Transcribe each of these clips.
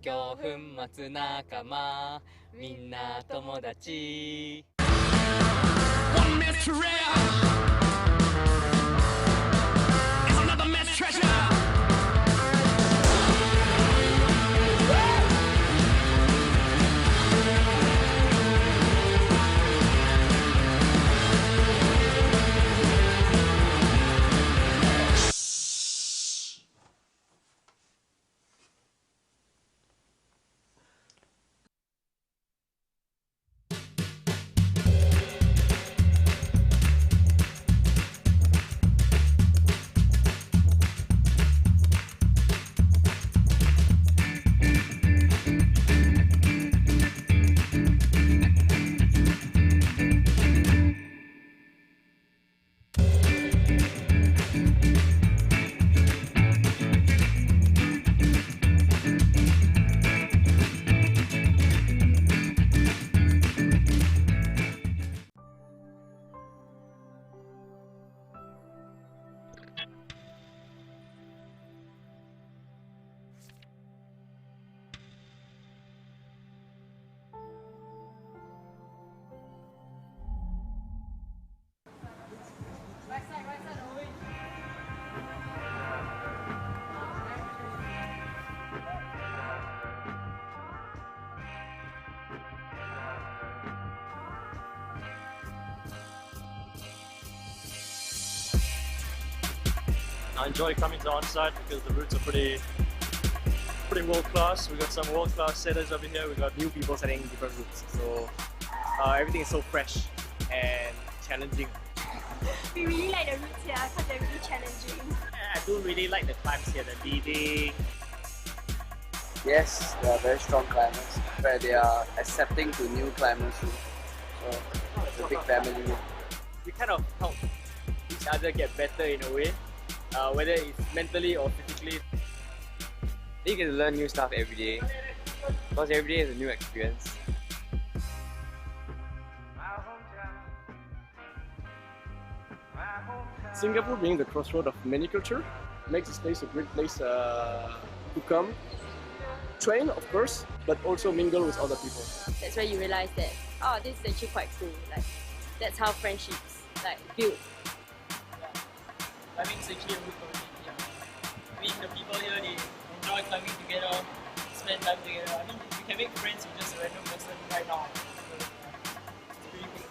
強粉末仲間みんな友達 One man's career is another man's treasure. I enjoy coming to onsite because the routes are pretty world class. We got some world class setters over here. We got new people setting different routes, so everything is so fresh and challenging. We really like the routes here because they're really challenging. I do really like the climbs here, the leading. Yes, they are very strong climbers, where they are accepting to new climbers too. So it's a big family. We kind of help each other get better in a way, whether it's mentally or physically. You get to learn new stuff every day, because every day is a new experience. Singapore being the crossroad of many culture makes this place a great place to come, train of course, but also mingle with other people. That's where you realize that, oh, this is actually quite cool. Like, that's how friendships build. Climbing is actually a good community. I mean, the people here, they enjoy climbing together, spend time together. I mean, you can make friends with just a random person right now. So, it's pretty cool.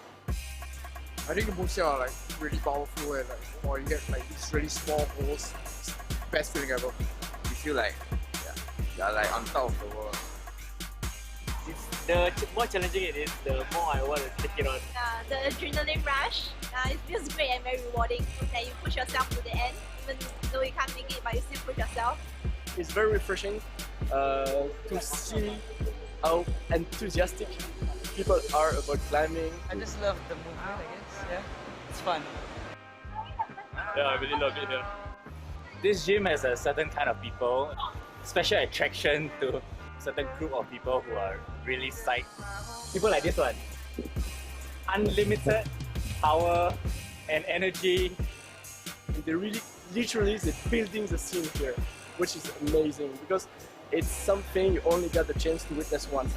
I think the moves here are like really powerful and or you get like these really small holes. It's the best feeling ever. You feel like you're like on top of the world. The more challenging it is, the more I want to take it on. The adrenaline rush, it feels great and very rewarding. That you push yourself to the end, even though you can't make it, but you still push yourself. It's very refreshing to see how enthusiastic people are about climbing. I just love the movement, I guess. Yeah, it's fun. yeah, I really love it here. This gym has a certain kind of people, special attraction to certain group of people who are really psyched. People like this one. Unlimited power and energy. And they really, literally, they're building the scene here, which is amazing because it's something you only get the chance to witness once.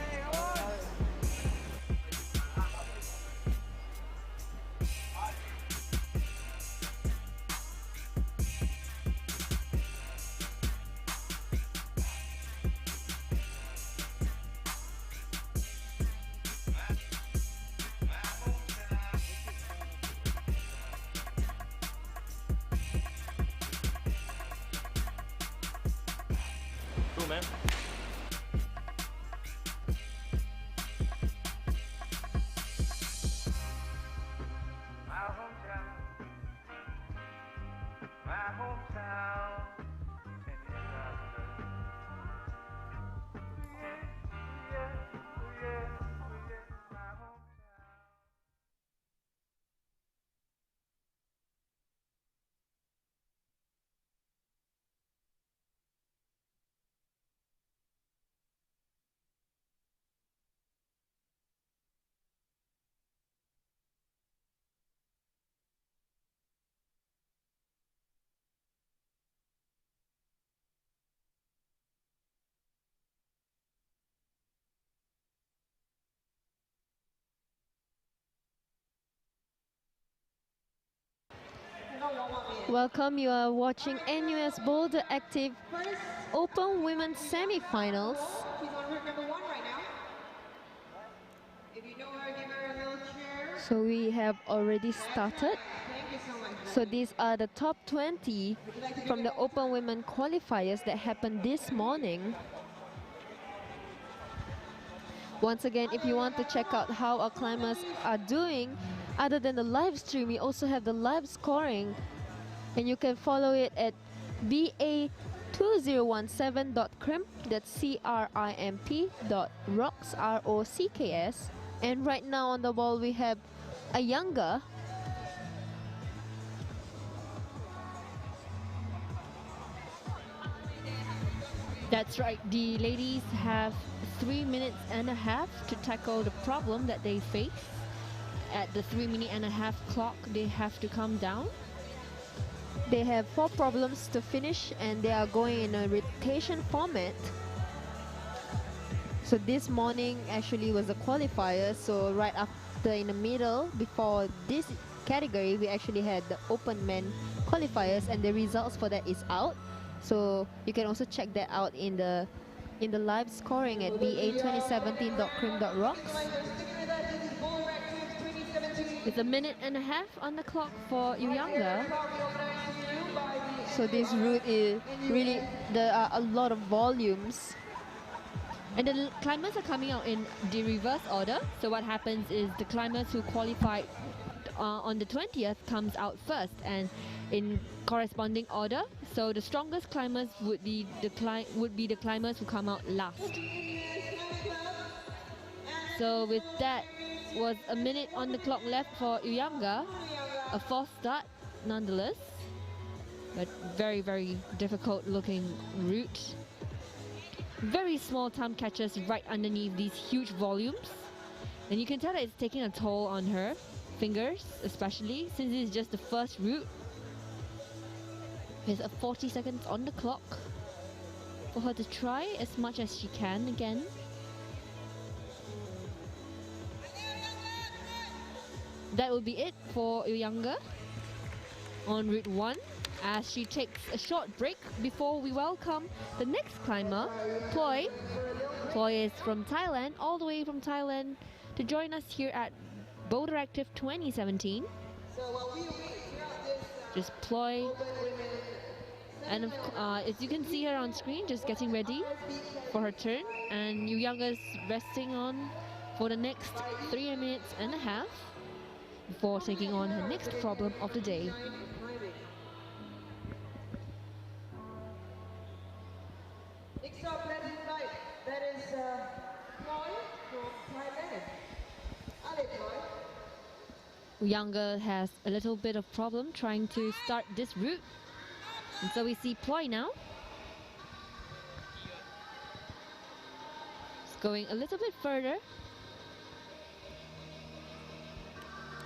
Cool, man. Welcome, you are watching NUS Boulderactive Open Women's Semifinals. She's on route number 1 right now. If you know her, give her a little cheer. So we have already started. Thank you so much. So these are the top 20 from the Open Women qualifiers that happened this morning. Once again, if you want to check out how our climbers are doing, other than the live stream, we also have the live scoring. And you can follow it at ba2017.crimp, that's crimp.rocks, ROCKS. And right now on the wall we have a younger. That's right, the ladies have 3 minutes and a half to tackle the problem that they face. At the 3 minute and a half clock, they have to come down. They have 4 problems to finish and they are going in a rotation format. So this morning actually was the qualifier, so right after in the middle, before this category, we actually had the open men qualifiers and the results for that is out. So you can also check that out in the live scoring at ba2017.crimp.rocks. It's a minute and a half on the clock for Uyanga. So this route is really, there are a lot of volumes. And the climbers are coming out in the reverse order. So what happens is the climbers who qualified on the 20th comes out first and in corresponding order. So the strongest climbers would be the climbers who come out last. So with that, was a minute on the clock left for Uyanga. A false start nonetheless, but very, very difficult looking route. Very small time catches right underneath these huge volumes. And you can tell that it's taking a toll on her fingers, especially since it's just the first route. There's a 40 seconds on the clock for her to try as much as she can again. That will be it for Uyanga on route 1 as she takes a short break before we welcome the next climber, Ploy. Ploy is from Thailand, all the way from Thailand, to join us here at Boulderactive 2017. Just Ploy. And as you can see her on screen, just getting ready for her turn. And Uyanga's resting on for the next 3 minutes and a half before taking on her next problem of the day. Next up, let's invite, that is Ploy from Thailand. Ale Ploy. Uyanga has a little bit of problem trying to start this route. And so we see Ploy now. It's going a little bit further.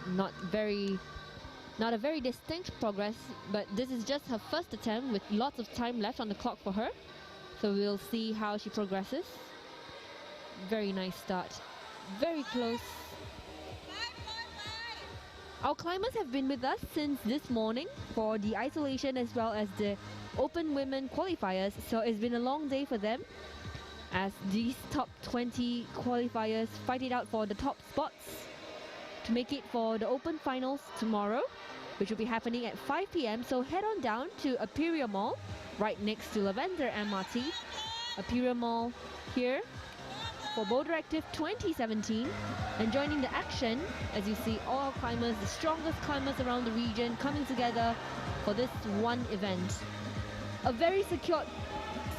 Not a very distinct progress, but this is just her first attempt with lots of time left on the clock for her. So we'll see how she progresses. Very nice start. Very close. Our climbers have been with us since this morning for the isolation as well as the open women qualifiers. So it's been a long day for them as these top 20 qualifiers fight it out for the top spots to make it for the open finals tomorrow, which will be happening at 5 p.m. So head on down to Imperial Mall, right next to Lavender MRT. Imperial Mall here for Boulderactive 2017. And joining the action, as you see, all climbers, the strongest climbers around the region coming together for this one event. A very secure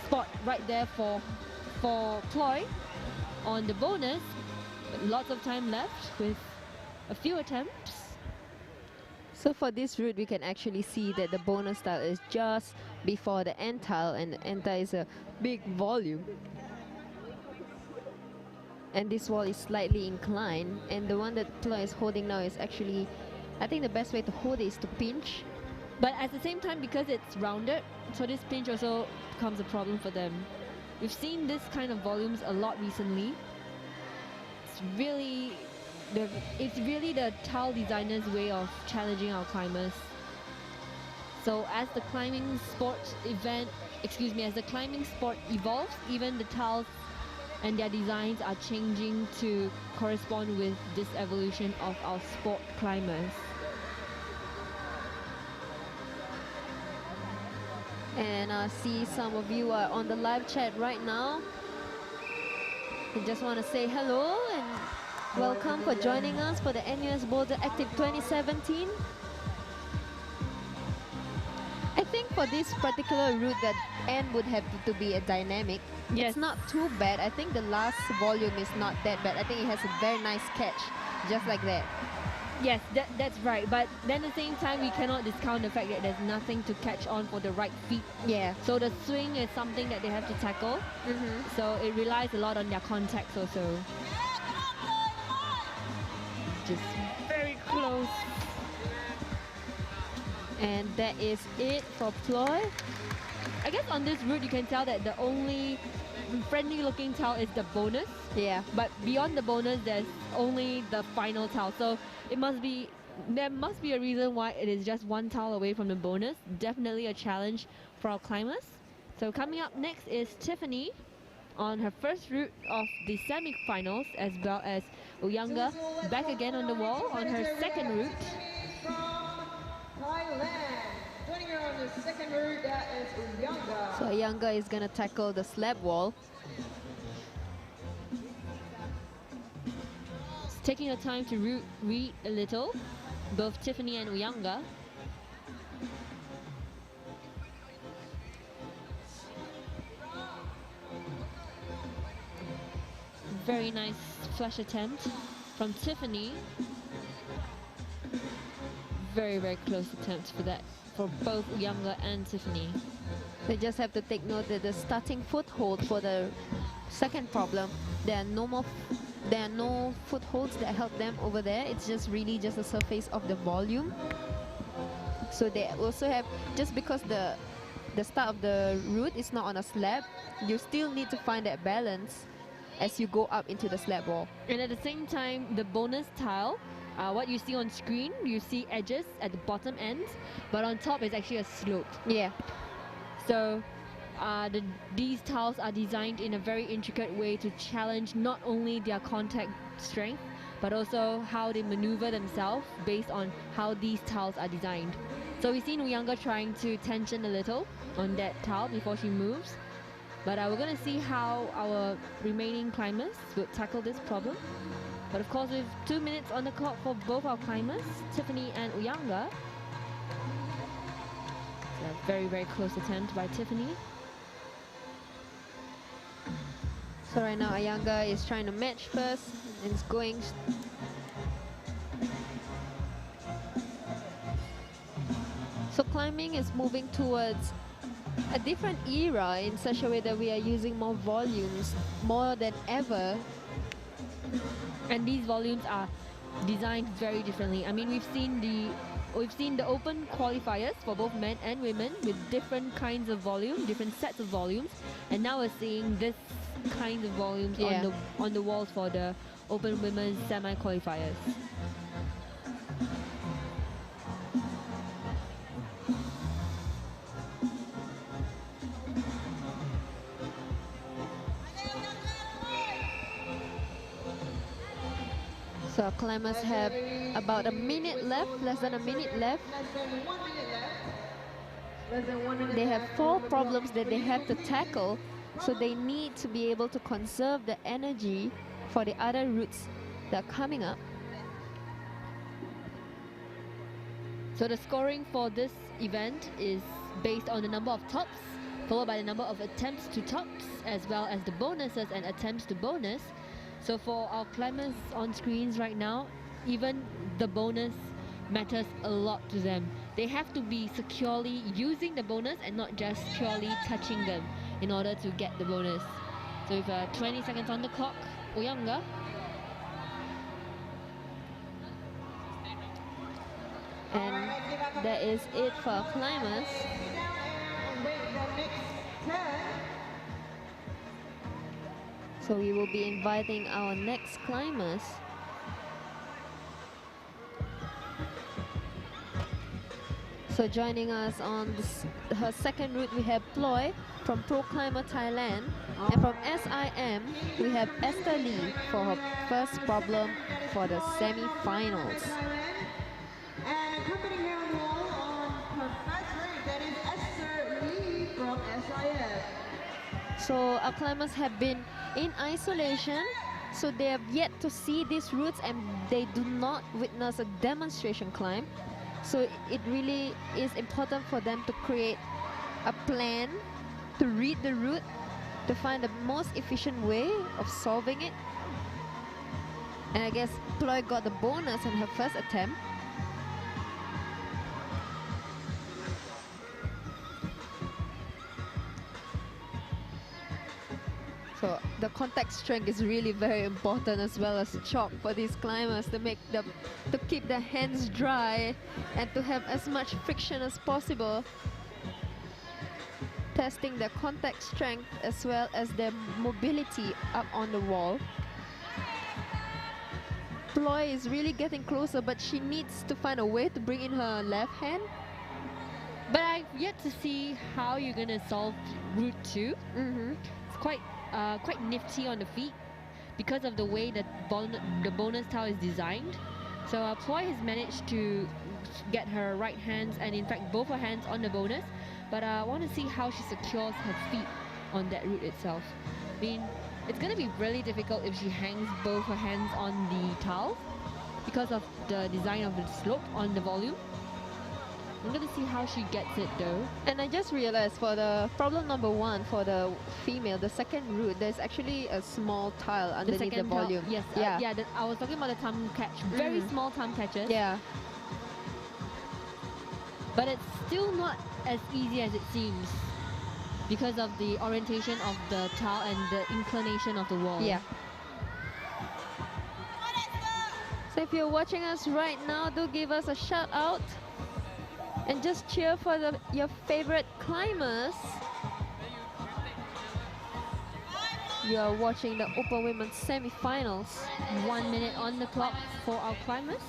spot right there for Ploy on the bonus, but lots of time left with a few attempts. So for this route, we can actually see that the bonus tile is just before the end tile, and the end tile is a big volume. And this wall is slightly inclined, and the one that Ploy is holding now is actually, I think the best way to hold it is to pinch. But at the same time, because it's rounded, so this pinch also becomes a problem for them. We've seen this kind of volumes a lot recently. It's really the tile designer's way of challenging our climbers. So as the climbing sport as the climbing sport evolves, even the tiles and their designs are changing to correspond with this evolution of our sport climbers. And I see some of you are on the live chat right now. I just want to say hello and welcome for joining us for the NUS Boulderactive 2017. I think for this particular route that N would have to be a dynamic. Yes. It's not too bad. I think the last volume is not that bad. I think it has a very nice catch, just like that. Yes, that's right. But then at the same time, we cannot discount the fact that there's nothing to catch on for the right feet. Yeah. So the swing is something that they have to tackle. So it relies a lot on their contacts also. Just very close. And that is it for Ploy. I guess on this route, you can tell that the only friendly looking tile is the bonus. Yeah. But beyond the bonus, there's only the final tile. So there must be a reason why it is just one tile away from the bonus. Definitely a challenge for our climbers. So coming up next is Tiffany on her first route of the semi-finals, as well as Uyanga back again on the wall on her second route. Thailand. Joining her on the second route, that is Uyanga. So Uyanga is gonna tackle the slab wall. Taking the time to read a little, both Tiffany and Uyanga. Very nice flush attempt from Tiffany. Very, very close attempt for that, for both Uyanga and Tiffany. They just have to take note that the starting foothold for the second problem, there are no footholds that help them over there. It's just really just the surface of the volume. So they also have, just because the start of the route is not on a slab, you still need to find that balance as you go up into the slab wall. And at the same time, the bonus tile, what you see on screen, you see edges at the bottom end, but on top is actually a slope. Yeah. So these tiles are designed in a very intricate way to challenge not only their contact strength, but also how they maneuver themselves based on how these tiles are designed. So we've seen Uyanga trying to tension a little on that tile before she moves. But we're going to see how our remaining climbers will tackle this problem. But of course, with 2 minutes on the clock for both our climbers, Tiffany and Uyanga. So a very, very close attempt by Tiffany. So right now Uyanga is trying to match first and it's going. So climbing is moving towards a different era in such a way that we are using more volumes more than ever. And these volumes are designed very differently. I mean, we've seen the open qualifiers for both men and women with different kinds of volume, different sets of volumes, and now we're seeing this kind of volumes on the walls for the open women's semi-qualifiers. So our climbers have about a minute left, less than a minute left. They have 4 problems that they have to tackle, so they need to be able to conserve the energy for the other routes that are coming up. So the scoring for this event is based on the number of tops, followed by the number of attempts to tops, as well as the bonuses and attempts to bonus. So for our climbers on screens right now, even the bonus matters a lot to them. They have to be securely using the bonus and not just purely touching them in order to get the bonus. So with 20 seconds on the clock, Uyanga. And that is it for our climbers. So we will be inviting our next climbers. So joining us on her second route, we have Ploy from Pro Climber Thailand. And from SIM, we have Esther Lee for her first problem for the semi-finals. And accompanying her on the wall on her first route, that is Esther Lee from SIM. So our climbers have been in isolation, so they have yet to see these routes and they do not witness a demonstration climb. So it really is important for them to create a plan, to read the route, to find the most efficient way of solving it. And I guess Ploy got the bonus on her first attempt. So the contact strength is really very important, as well as chalk for these climbers to keep their hands dry and to have as much friction as possible. Testing their contact strength as well as their mobility up on the wall. Ploy is really getting closer, but she needs to find a way to bring in her left hand. But I've yet to see how you're gonna solve route 2. It's quite nifty on the feet because of the way that the bonus tile is designed. So Ploy has managed to get her right hands and in fact both her hands on the bonus. But I want to see how she secures her feet on that route itself. I mean, it's going to be really difficult if she hangs both her hands on the tile because of the design of the slope on the volume. I'm going to see how she gets it though. And I just realized for the problem number 1 for the female, the second route, there's actually a small tile underneath the volume. Yes, I was talking about the thumb catch. Very small thumb catches. Yeah. But it's still not as easy as it seems because of the orientation of the tile and the inclination of the wall. Yeah. So if you're watching us right now, do give us a shout out and just cheer for your favorite climbers. You are watching the Open Women's Semi-Finals. 1 minute on the clock for our climbers.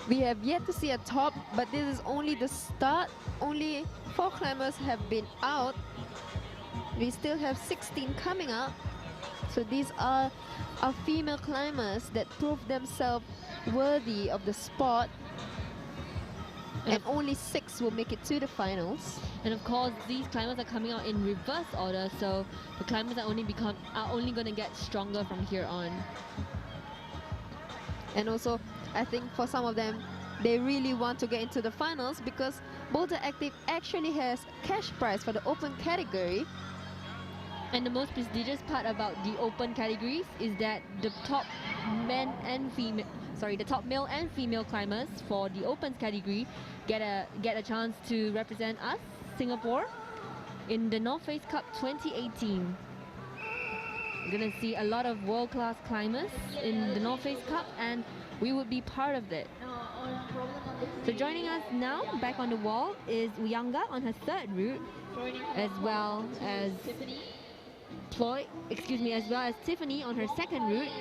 We have yet to see a top, but this is only the start. Only 4 climbers have been out. We still have 16 coming up. So these are our female climbers that prove themselves worthy of the spot. And only 6 will make it to the finals. And of course, these climbers are coming out in reverse order, so the climbers are only going to get stronger from here on. And also, I think for some of them, they really want to get into the finals because Boulderactive actually has cash prize for the open category. And the most prestigious part about the open categories is that the top male and female climbers for the opens category get a chance to represent us, Singapore, in the North Face Cup 2018. We're gonna see a lot of world-class climbers in the North Face Cup, and we would be part of it. So joining us now, back on the wall, is Uyanga on her third route, as well as Tiffany on her second route,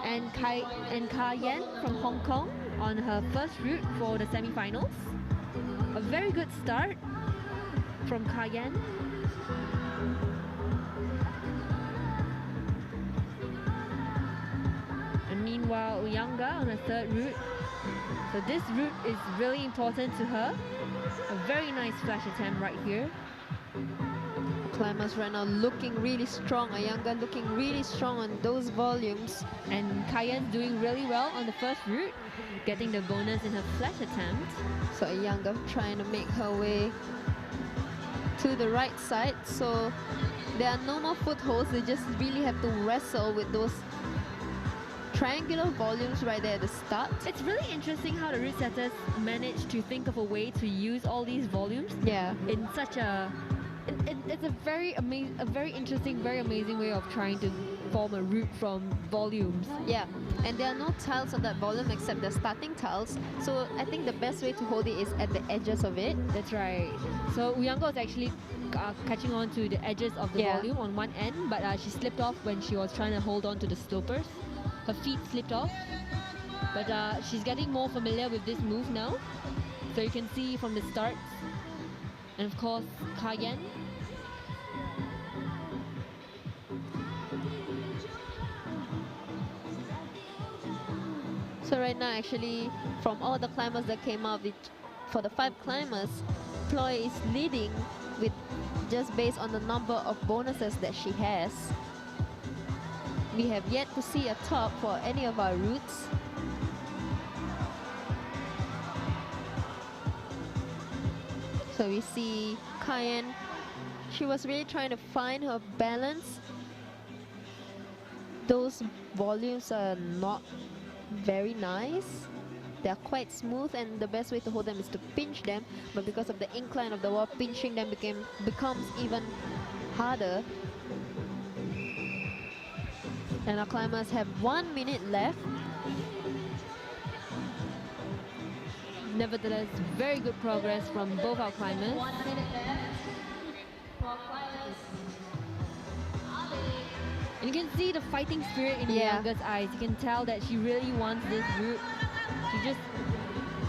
and Kai-Yen from Hong Kong on her first route for the semi-finals. A very good start from Kai-Yen. And meanwhile, Uyanga on her third route. So this route is really important to her. A very nice flash attempt right here. Climbers right now looking really strong. Uyanga looking really strong on those volumes. And Kayan's doing really well on the first route, getting the bonus in her flash attempt. So Uyanga trying to make her way to the right side. So there are no more footholds. They just really have to wrestle with those triangular volumes right there at the start. It's really interesting how the route setters managed to think of a way to use all these volumes. Yeah. In such a it's a very interesting, very amazing way of trying to form a route from volumes. Yeah, and there are no tiles on that volume except the starting tiles. So I think the best way to hold it is at the edges of it. That's right. So Uyanga was actually catching on to the edges of the volume on one end, but she slipped off when she was trying to hold on to the slopers. Her feet slipped off. But she's getting more familiar with this move now. So you can see from the start. And of course, Cayenne. So right now, actually, from all the climbers that came up, for the 5 climbers, Ploy is leading with just based on the number of bonuses that she has. We have yet to see a top for any of our routes. So we see Cayenne, she was really trying to find her balance. Those volumes are not very nice. They're quite smooth, and the best way to hold them is to pinch them, but because of the incline of the wall, pinching them becomes even harder. And our climbers have 1 minute left. Nevertheless, very good progress from both our climbers. 1 minute left for climbers. And you can see the fighting spirit in Bianca's eyes. You can tell that she really wants this route. She just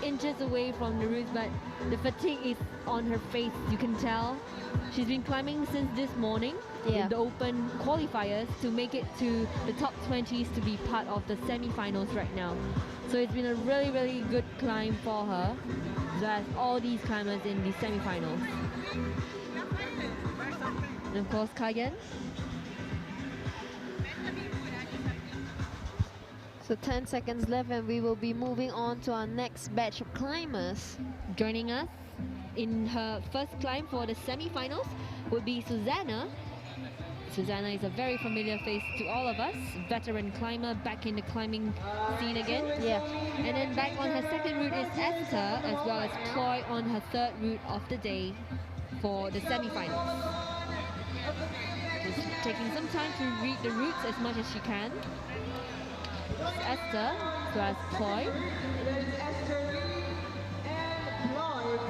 inches away from the roots, but the fatigue is on her face. You can tell. She's been climbing since this morning in the open qualifiers to make it to the top 20s to be part of the semi-finals right now. So it's been a really, really good climb for her, as well as all these climbers in the semi-finals. And of course, Cayenne. So 10 seconds left, and we will be moving on to our next batch of climbers. Joining us in her first climb for the semi-finals would be Susanna. Susanna is a very familiar face to all of us, veteran climber back in the climbing scene again. Yeah. And then back on her second route is Esther, as well as Ploy on her third route of the day for the semi-finals. Just taking some time to read the routes as much as she can. Esther, as well as Ploy.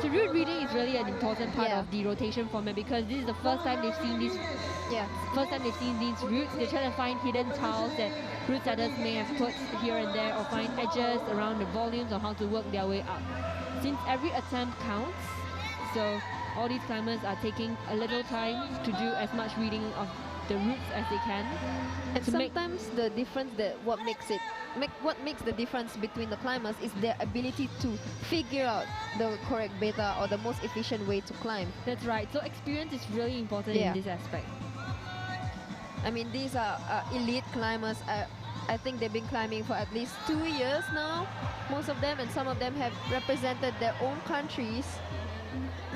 So route reading is really an important part of the rotation format, because this is the first time they've seen these. First time they've seen these routes. They're trying to find hidden tiles that route setters may have put here and there, or find edges around the volumes, or how to work their way up. Since every attempt counts, so all these climbers are taking a little time to do as much reading of the routes as they can. And sometimes the difference, what makes the difference between the climbers is their ability to figure out the correct beta or the most efficient way to climb. That's right. So experience is really important in this aspect. I mean, these are elite climbers. I think they've been climbing for at least 2 years now, most of them, and some of them have represented their own countries,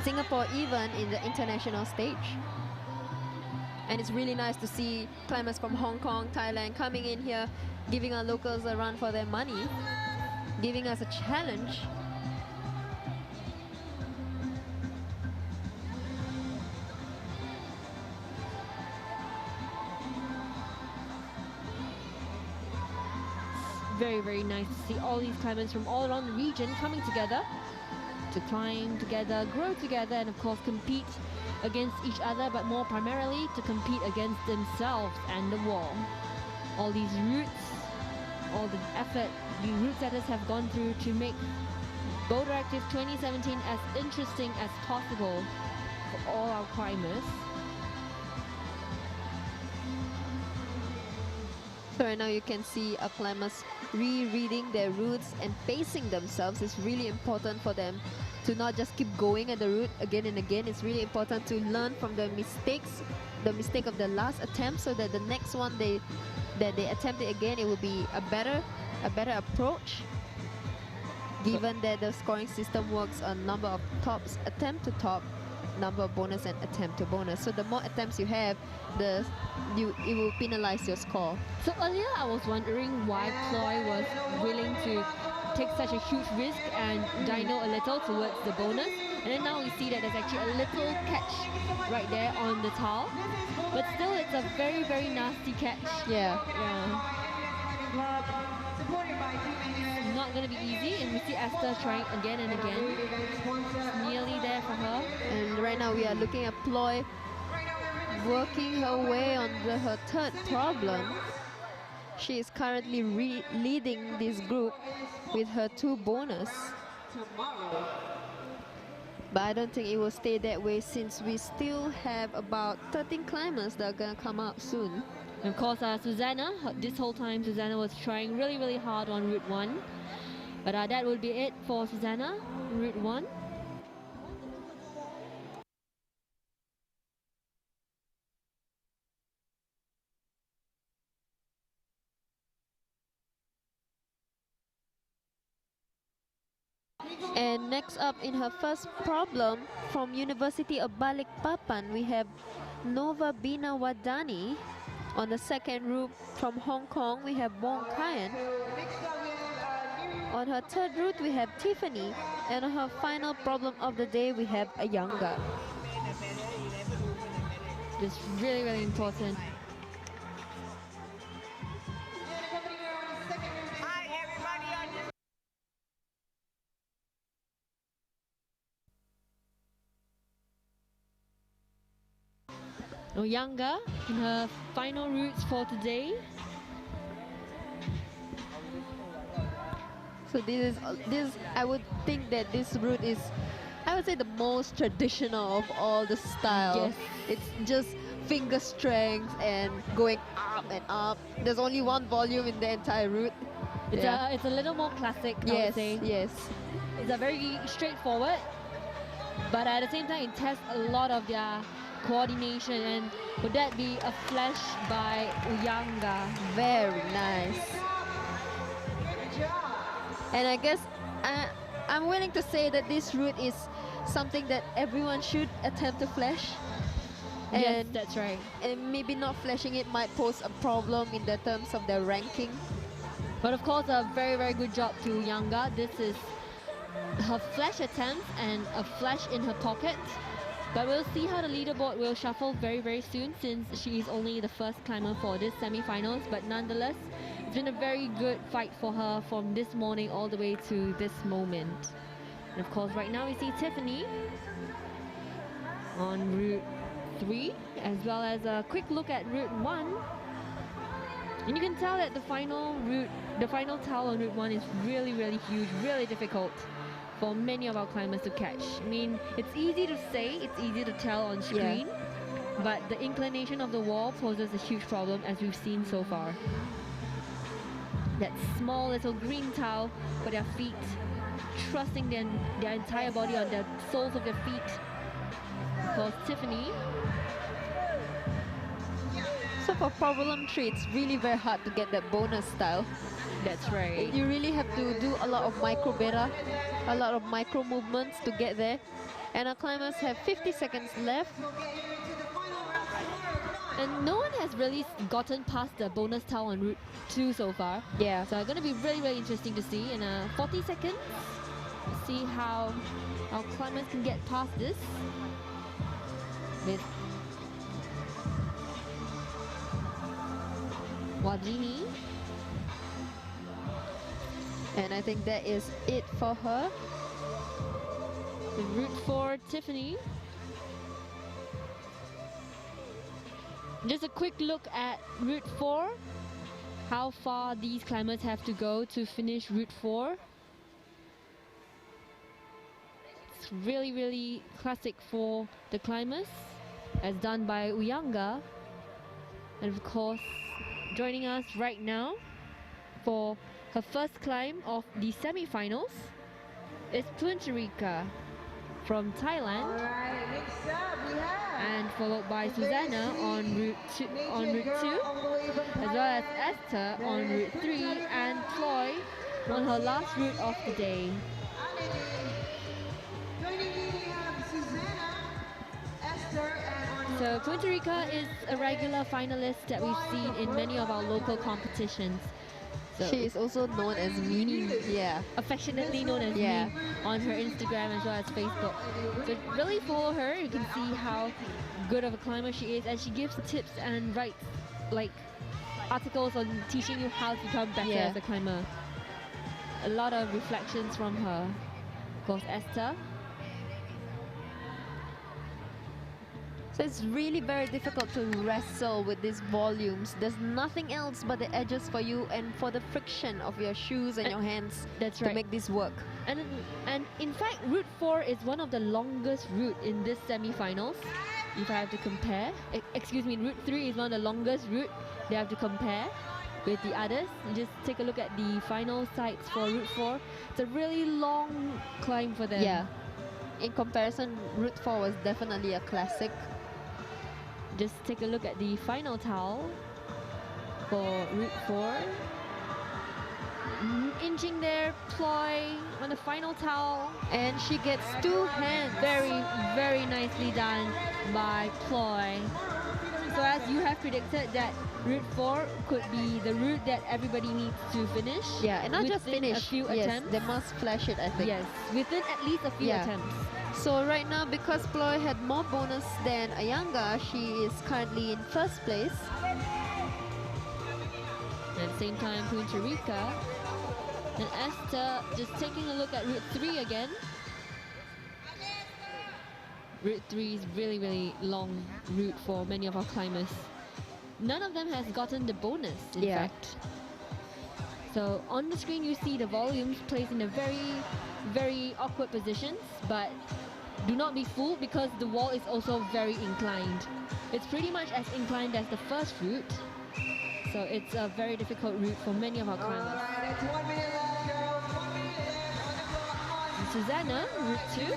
Singapore even, in the international stage. And it's really nice to see climbers from Hong Kong, Thailand coming in here, giving our locals a run for their money, giving us a challenge. Very, very nice to see all these climbers from all around the region coming together to climb together, grow together, and of course compete against each other, but more primarily to compete against themselves and the wall. All these routes, all the effort the route setters have gone through to make Boulderactive 2017 as interesting as possible for all our climbers. So right now you can see our climbers rereading their routes and pacing themselves. Is really important for them to not just keep going at the route again and again. It's really important to learn from the mistakes, the mistake of the last attempt, so that the next one they attempt it again, it will be a better approach. Given that the scoring system works on number of tops, attempt to top, number of bonus, and attempt to bonus. So the more attempts you have, it will penalize your score. So earlier I was wondering why Ploy was willing to take such a huge risk and dyno a little towards the bonus, and then now we see that there's actually a little catch right there on the tile, but still it's a very, very nasty catch. Not gonna be easy, and we see Esther trying again and again. It's nearly there for her. And right now we are looking at Ploy working her way on her third problem. She is currently leading this group with her 2 bonus. But I don't think it will stay that way since we still have about 13 climbers that are gonna come up soon. And of course, Susanna, this whole time Susanna was trying really hard on Route 1. But that would be it for Susanna, Route 1. And next up in her first problem from University of Balikpapan, we have Nova Bina Wadani. On the second route from Hong Kong, we have Wong Kian. On her third route, we have Tiffany. And on her final problem of the day, we have Ayanga. It's really important. Oyanga in her final routes for today. So this I would think that this route is, I would say, the most traditional of all the style. Yes. It's just finger strength and going up and up. There's only one volume in the entire route. It's a little more classic, I would say. Yes. It's a very straightforward, but at the same time it tests a lot of their coordination. And would that be a flash by Uyanga? Very nice. And I guess I'm willing to say that this route is something that everyone should attempt to flash. Yes, And, that's right. and maybe not flashing it might pose a problem in the terms of their ranking. But of course, a very good job to Uyanga. This is her flash attempt and a flash in her pocket. But we'll see how the leaderboard will shuffle very soon, since she is only the first climber for this semi-finals. But nonetheless, it's been a very good fight for her from this morning all the way to this moment. And of course, right now we see Tiffany on Route 3, as well as a quick look at Route 1. And you can tell that the final towel on Route 1 is really huge, really difficult for many of our climbers to catch. I mean, it's easy to say, it's easy to tell on screen, but the inclination of the wall poses a huge problem, as we've seen so far. That small little green towel for their feet, trusting their entire body on the soles of their feet. Of course, Tiffany. So for problem 3, it's really very hard to get that bonus style. That's right. You really have to do a lot of micro beta, a lot of micro movements to get there. And our climbers have 50 seconds left. And no one has really gotten past the bonus towel on Route 2 so far. Yeah. So it's going to be really interesting to see. In 40 seconds, see how our climbers can get past this. With Wadini. And I think that is it for her. The Route 4, Tiffany. Just a quick look at Route 4. How far these climbers have to go to finish Route 4. It's really classic for the climbers, as done by Uyanga. And of course, joining us right now for her first climb of the semi-finals is Puncherika from Thailand, and followed by Susanna on Route 2, as well as Esther on Route 3, and Chloe on her last route of the day. So Puncherika is a regular finalist that we've seen in many of our local competitions. So She is also known as Mini. Yeah. affectionately known as me on her Instagram as well as Facebook. So really follow her. You can see how good of a climber she is, and she gives tips and writes like articles on teaching you how to become better as a climber. A lot of reflections from her. Of course, Esther. So it's really very difficult to wrestle with these volumes. There's nothing else but the edges for you and for the friction of your shoes and your hands to make this work. And in fact, Route 4 is one of the longest route in this semi-finals. If I have to compare, excuse me, Route 3 is one of the longest route they have to compare with the others. Just take a look at the final sites for Route 4. It's a really long climb for them. Yeah. In comparison, Route 4 was definitely a classic. Just take a look at the final towel for Route 4. Inching there, ploy on the final towel. And she gets 2 hands. Very, very nicely done by ploy. So as you have predicted that Route 4 could be the route that everybody needs to finish. Yeah, and not just finish. A few yes, attempts. they must flash it, I think. Yes, within at least a few attempts. So right now, because Ploy had more bonus than Ayanga, she is currently in first place. At the same time, Puntarika and Esther just taking a look at Route 3 again. Route 3 is really, really long route for many of our climbers. None of them has gotten the bonus, in fact. So on the screen you see the volumes placed in a very, very awkward positions, but do not be fooled because the wall is also very inclined. It's pretty much as inclined as the first route. So it's a very difficult route for many of our climbers. And Susanna, Route 2.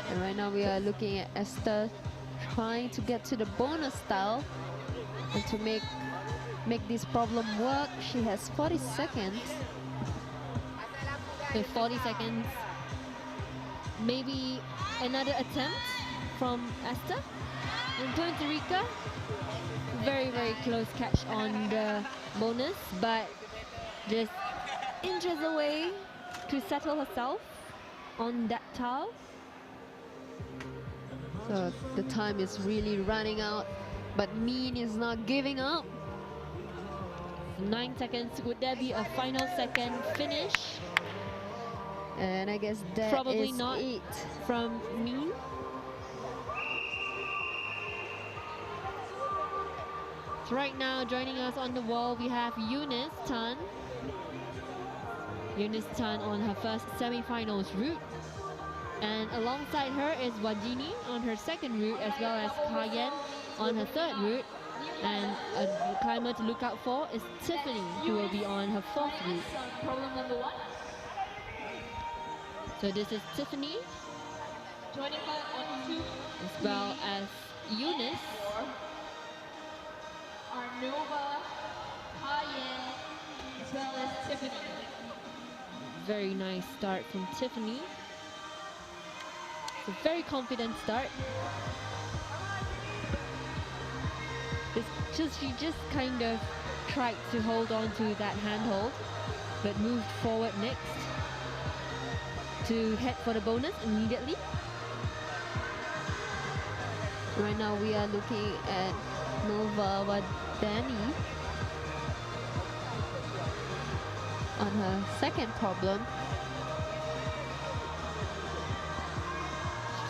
And right now we are looking at Esther trying to get to the bonus style and to make this problem work. She has 40 seconds. With 40 seconds, maybe another attempt from Esther. And Puntarika, very, very close catch on the bonus, but just inches away to settle herself on that towel. So the time is really running out, but Mean is not giving up. 9 seconds. Would there be a final second finish? And I guess that Probably is not it from Mean. So right now, joining us on the wall, we have Eunice Tan. Eunice Tan on her first semi-finals route. And alongside her is Wajini on her second route, as well as Kayen on her third route. And a climber to look out for is Tiffany, who will be on her fourth route. Problem number 1. So this is Tiffany, joining her on 2, as well as Eunice. Arnova, Kayen, as well as Tiffany. Very nice start from Tiffany. It's a very confident start. She just kind of tried to hold on to that handhold, but moved forward next to head for the bonus immediately. Right now we are looking at Nova Wadani on her second problem.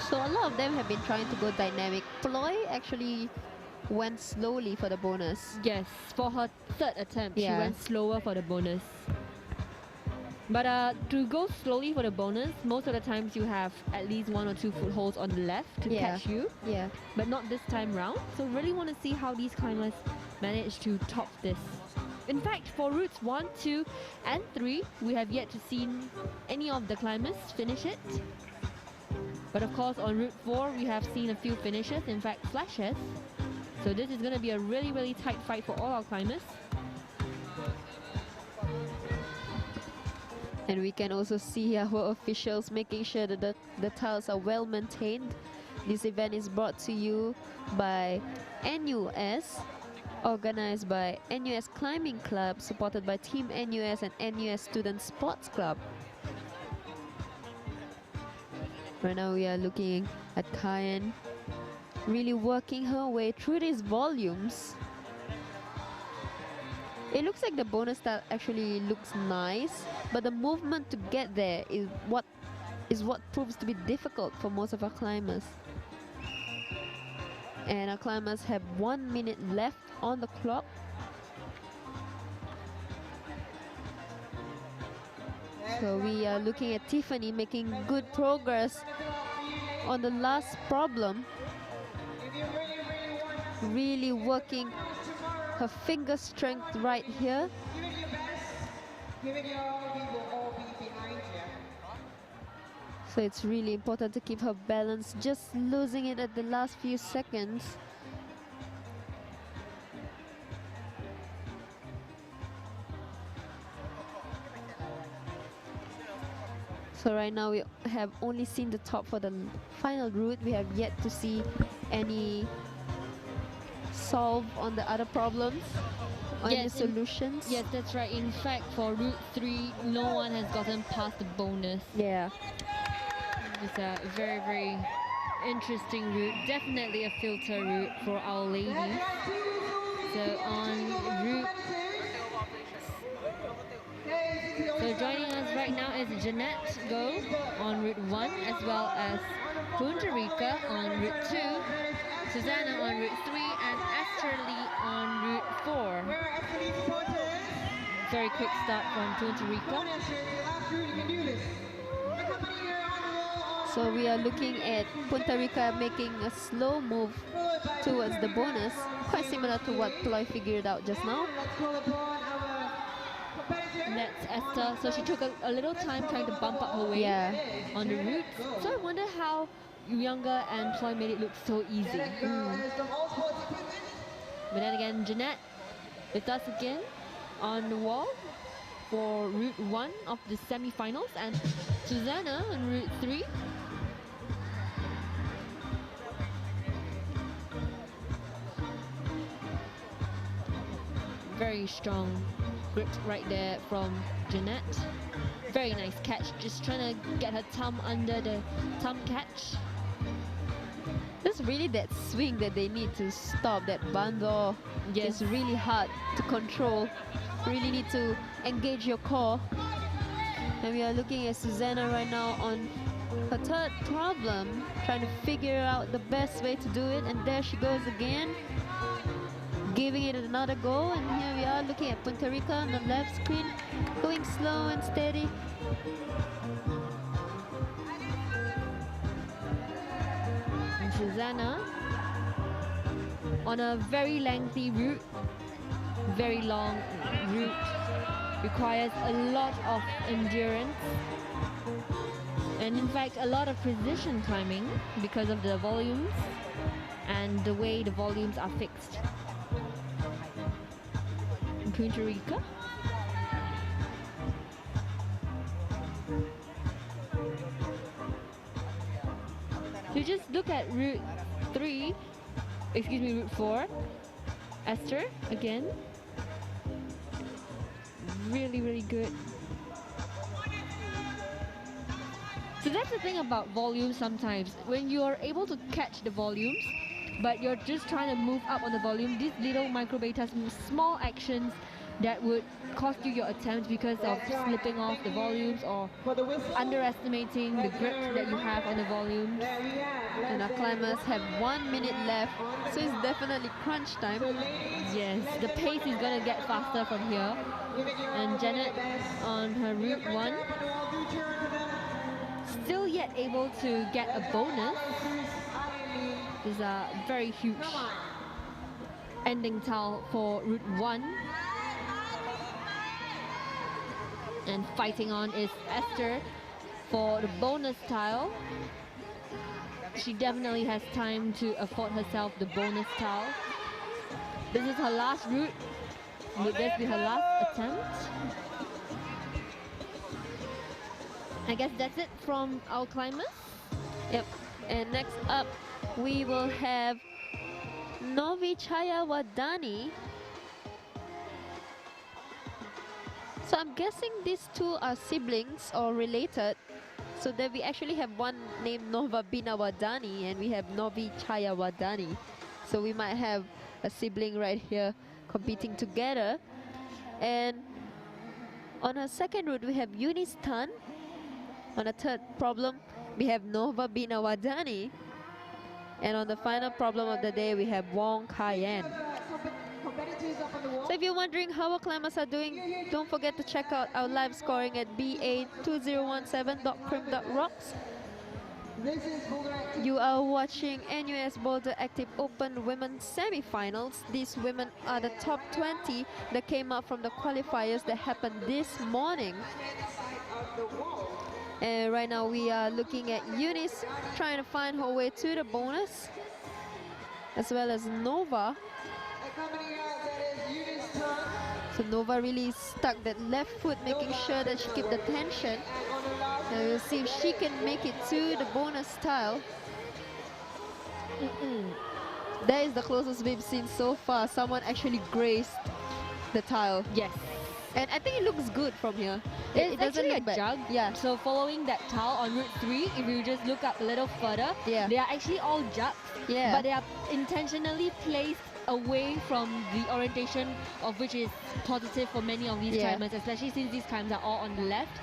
So a lot of them have been trying to go dynamic. Ploy actually went slowly for the bonus. Yes, for her third attempt, she went slower for the bonus. But to go slowly for the bonus, most of the times you have at least 1 or 2 footholds on the left to catch you. Yeah. But not this time round. So really want to see how these climbers manage to top this. In fact, for routes 1, 2, and 3, we have yet to see any of the climbers finish it. But of course, on route 4, we have seen a few finishes, in fact, flashes. So this is going to be a really, really tight fight for all our climbers. And we can also see our officials making sure that the tiles are well maintained. This event is brought to you by NUS, organized by NUS Climbing Club, supported by Team NUS and NUS Student Sports Club. Right now we are looking at Kayen really working her way through these volumes. It looks like the bonus style actually looks nice, but the movement to get there is what is what proves to be difficult for most of our climbers. And our climbers have 1 minute left on the clock. So we are looking at Tiffany making good progress on the last problem. Really working her finger strength right here. So it's really important to keep her balance, just losing it at the last few seconds. So right now we have only seen the top for the final route. We have yet to see any solve on the other problems, or any solutions. Yes, that's right. In fact, for Route 3, no one has gotten past the bonus. Yeah. It's a very, very interesting route. Definitely a filter route for Our Lady. So on route... So joining us right now is Jeanette Go on Route 1, as well as Punta Rica on Route 2, Susanna on Route 3, and Esther Lee on Route 4. Very quick start from Punta Rica. So we are looking at Punta Rica making a slow move towards the bonus, quite similar to what Ploy figured out just now. That's Esther. So she took a little time trying to bump up her way on the route. So I wonder how Younger and Ploy made it look so easy. But then again, Jeanette with us again on the wall for Route 1 of the semi-finals, and Susanna on Route 3. Very strong grip right there from Jeanette. Very nice catch, just trying to get her thumb under the thumb catch. It's really that swing that they need to stop, that bando. Yes. It's really hard to control. Really need to engage your core. And we are looking at Susanna right now on her third problem, trying to figure out the best way to do it, and there she goes again, giving it another go. And here we are looking at Punta Rica on the left screen, going slow and steady. And Susanna on a very lengthy route, very long route, requires a lot of endurance and in fact a lot of precision climbing because of the volumes and the way the volumes are fixed. In Punta Rica, so just look at Route 4, Esther again. Really, really good. So that's the thing about volume sometimes. When you are able to catch the volumes, but you're just trying to move up on the volume, these little micro betas, small actions that would cost you your attempts because of slipping off the volumes or underestimating the grip that you have on the volumes. And our climbers have 1 minute left, so it's definitely crunch time. Yes, the pace is gonna get faster from here. And Janet on her Route 1, still yet able to get a bonus. Is a very huge ending towel for Route 1. And fighting on is Esther for the bonus tile. She definitely has time to afford herself the bonus tile. This is her last route. Would this be her last attempt? I guess that's it from our climbers. Yep. And next up, we will have Novi Chayawadani. So I'm guessing these two are siblings or related. So that we actually have one named Nova Binawadani and we have Novi Chayawadani. So we might have a sibling right here competing together. And on her second route we have Eunice Tan On the third problem, we have Nova Binawadani. And on the final problem of the day, we have Wong Kai-yen. So if you're wondering how our climbers are doing, don't forget to check out our live scoring at ba2017.prim.rocks. You are watching NUS Boulderactive Open Women's Semi-Finals. These women are the top 20 that came out from the qualifiers that happened this morning. And right now we are looking at Eunice trying to find her way to the bonus, as well as Nova. So Nova really stuck that left foot, making sure that she keep the tension. Now we'll see if she can make it to the bonus tile. That is the closest we've seen so far. Someone actually grazed the tile. Yes. And I think it looks good from here. It's It doesn't actually look a bad. jug. Yeah. So following that tile on Route 3, if you just look up a little further, Yeah. they are actually all jugs. Yeah. But they are intentionally placed away from the orientation of which is positive for many of these Yeah. climbers, especially since these climbs are all on the left.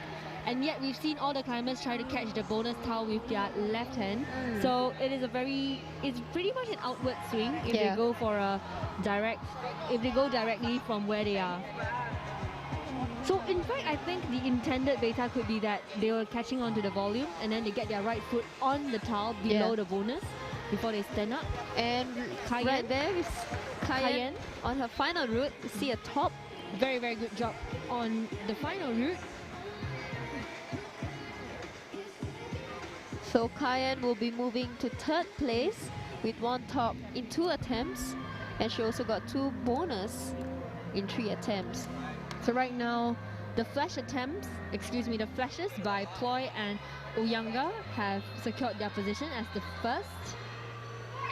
And yet we've seen all the climbers try to catch the bonus tile with their left hand. So it is it's pretty much an outward swing if Yeah. they go for a if they go directly from where they are. So in fact, I think the intended beta could be that they were catching onto the volume and then they get their right foot on the tile below Yeah. the bonus before they stand up. And Cayenne. right there is Cayenne Cayenne. on her final route. You see a top. Very, very good job on the final route. So Cayenne will be moving to third place with one top in 2 attempts. And she also got 2 bonus in 3 attempts. So right now, the flashes by Ploy and Uyanga have secured their position as the first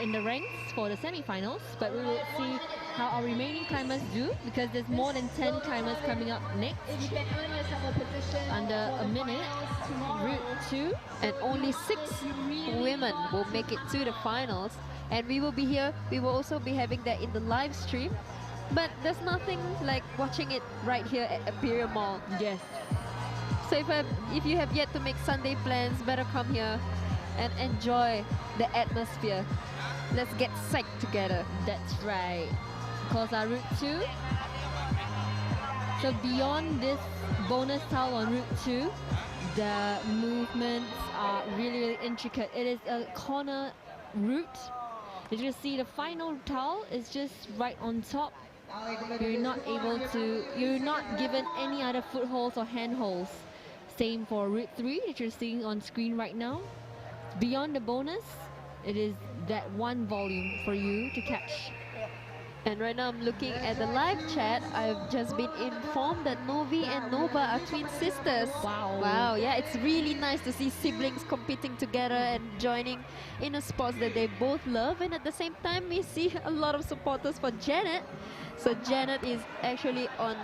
in the ranks for the semi-finals. But we will see how our remaining climbers do, because there's more than 10 climbers coming up next. Under a minute, Route 2. And only 6 women will make it to the finals. And we will be here, we will also be having that in the live stream. But there's nothing like watching it right here at Imperial Mall. Yes. So if you have yet to make Sunday plans, better come here and enjoy the atmosphere. Let's get psyched together. That's right. Because our Route 2. So beyond this bonus tile on Route 2, the movements are really, really intricate. It is a corner route. You just see the final tile is just right on top. You're not given any other footholds or handholds. Same for Route 3 that you're seeing on screen right now. Beyond the bonus, it is that one volume for you to catch. And right now I'm looking at the live chat. I've just been informed that Novi and Nova are twin sisters. Wow. Wow, yeah, it's really nice to see siblings competing together and joining in a sport that they both love. And at the same time, we see a lot of supporters for Janet. So Janet is actually on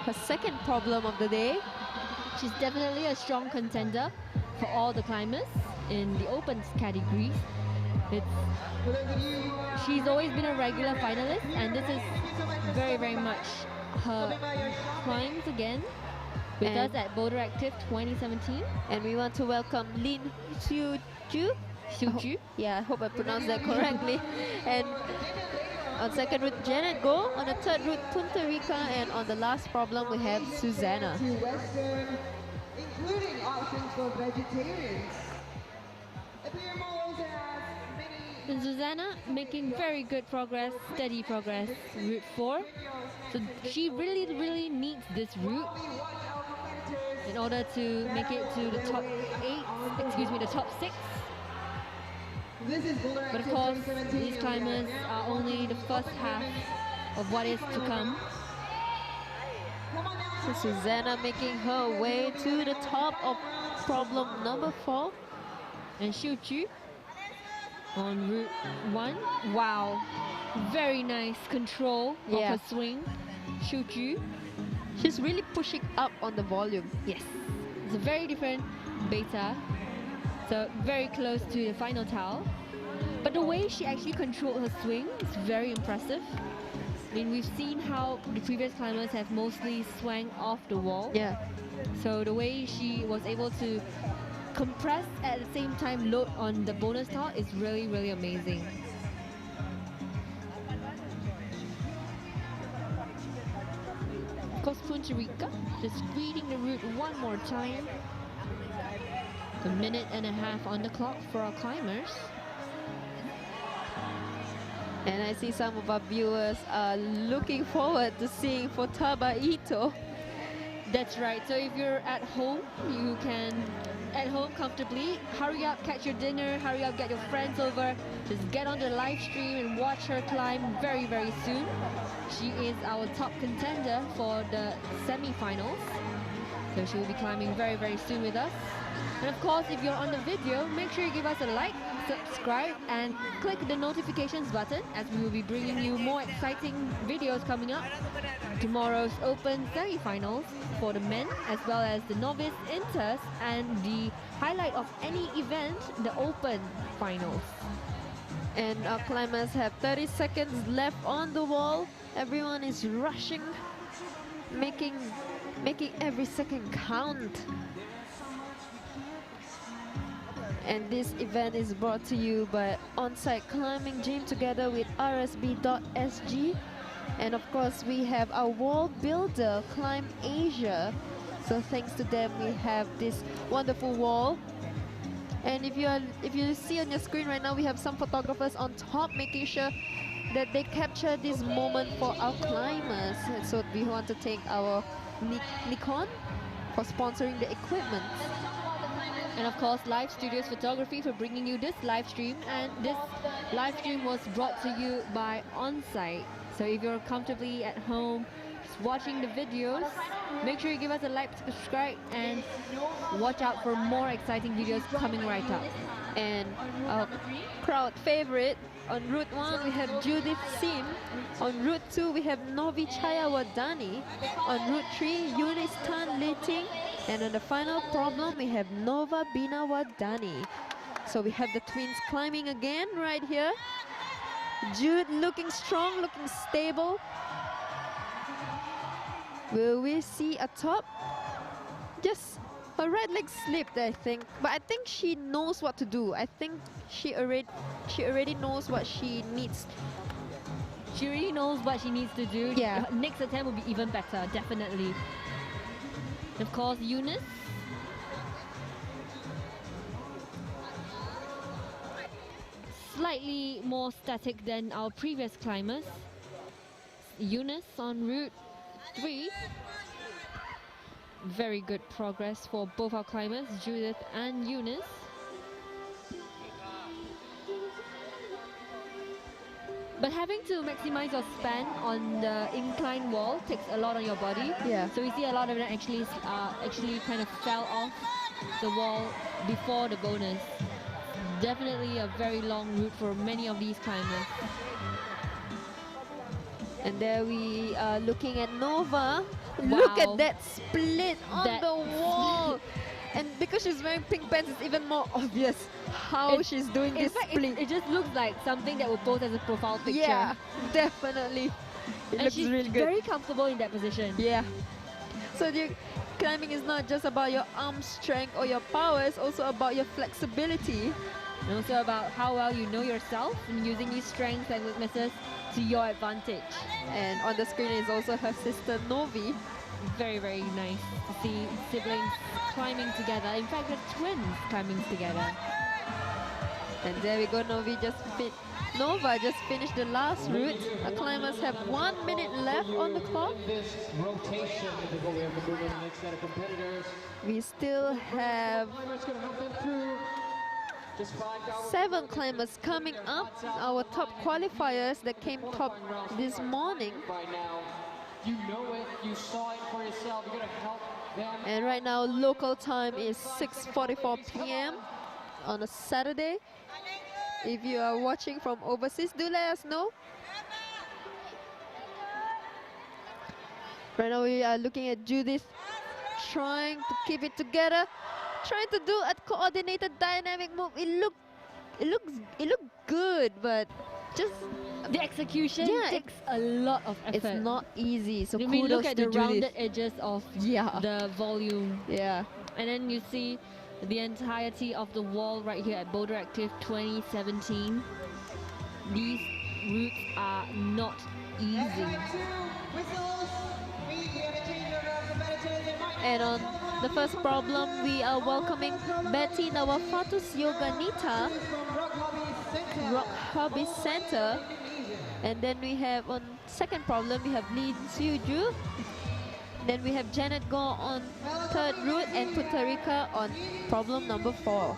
her second problem of the day. She's definitely a strong contender for all the climbers in the open categories. She's always been a regular finalist, and this is very, very much her climbs again with us at Boulderactive 2017. And we want to welcome Lin Xiuju. Yeah, I hope I pronounced that correctly. And on second route, Janet Go. On the third route, Punta Rica. And on the last problem, we have Susanna. To Western, including options for vegetarians. Imperial Mall also has many. And Susanna making very good progress, steady progress, Route 4. So she really, really needs this route in order to make it to the top 6. But of course, these climbers are only the first half of what is to come. So Susanna making her way to the top of problem number 4. And Xiu Chu on Route 1. Wow, very nice control of her swing. Xiu Chu. She's really pushing up on the volume. Yes, it's a very different beta. So very close to the final tile. But the way she actually controlled her swing is very impressive. I mean, we've seen how the previous climbers have mostly swung off the wall. Yeah. So the way she was able to compress at the same time load on the bonus tile is really, really amazing. Of course, Puncharica just reading the route one more time. A minute and a half on the clock for our climbers. And I see some of our viewers are looking forward to seeing Futaba Ito. That's right. So if you're at home, you can at home comfortably. Hurry up, catch your dinner. Hurry up, get your friends over. Just get on the live stream and watch her climb very, very soon. She is our top contender for the semi-finals. So she will be climbing very, very soon with us. And of course, if you're on the video, make sure you give us a like, subscribe, and click the notifications button, as we will be bringing you more exciting videos coming up. Tomorrow's open semi-finals for the men, as well as the novice inters, and the highlight of any event, the open finals. And our climbers have 30 seconds left on the wall. Everyone is rushing, making every second count. And this event is brought to you by On-Site Climbing Gym together with rsb.sg. And of course, we have our wall builder, Climb Asia. So thanks to them, we have this wonderful wall. And if you see on your screen right now, we have some photographers on top making sure that they capture this moment for our climbers. And so we want to thank our Nikon for sponsoring the equipment. And of course, Live Studios Photography for bringing you this live stream. And this live stream was brought to you by On-Site. So if you're comfortably at home, just watching the videos, make sure you give us a like, subscribe, and watch out for more exciting videos coming right up. And our crowd favorite, on Route 1 we have Judith Sim. On Route 2 we have Novi Chaya Wadani. On Route 3, Yunis Tan Liting. And on the final problem, we have Nova Bina Wadani. So we have the twins climbing again right here. Jude looking strong, looking stable. Will we see a top? Just her right leg slipped, I think. But I think she knows what to do. I think she already knows what she needs. She already knows what she needs to do. Yeah. Her next attempt will be even better, definitely. Of course, Eunice. Slightly more static than our previous climbers. Eunice on Route 3. Very good progress for both our climbers, Judith and Eunice. But having to maximize your span on the incline wall takes a lot on your body. Yeah. So we see a lot of them actually kind of fell off the wall before the bonus. Definitely a very long route for many of these climbers. And there we are looking at Nova. Wow. Look at that split on That the wall. And because she's wearing pink pants, it's even more obvious how she's doing this split. It just looks like something that will pose as a profile picture. Yeah, definitely. It looks she's really good. very comfortable in that position. Yeah. So the climbing is not just about your arm strength or your power, it's also about your flexibility. And also about how well you know yourself and using these strengths and weaknesses to your advantage. And on the screen is also her sister Novi. Very, very nice to see siblings climbing together. In fact, they're twins climbing together. And there we go, Nova just finished the last route. Our climbers have 1 minute left on the clock. We still have 7 climbers coming up, our top qualifiers that came top this morning. You know it, you saw it for yourself, you're gonna help them. And right now local time is 6:44 p.m. on a Saturday. If you are watching from overseas, do let us know. Right now we are looking at Judith trying to keep it together, trying to do a coordinated dynamic move. It looked good, but just the execution takes a lot of effort. It's not easy. So we look at the Judith. rounded edges of the volume. Yeah. And then you see the entirety of the wall right here at Boulderactive 2017. These routes are not easy. And on the first problem, we are welcoming Betty Nawafatus Yoganita, Rock Hobby Center. And then we have on second problem, we have Lee Siuju. Then we have Janet Go on third route and Putarika on problem number 4.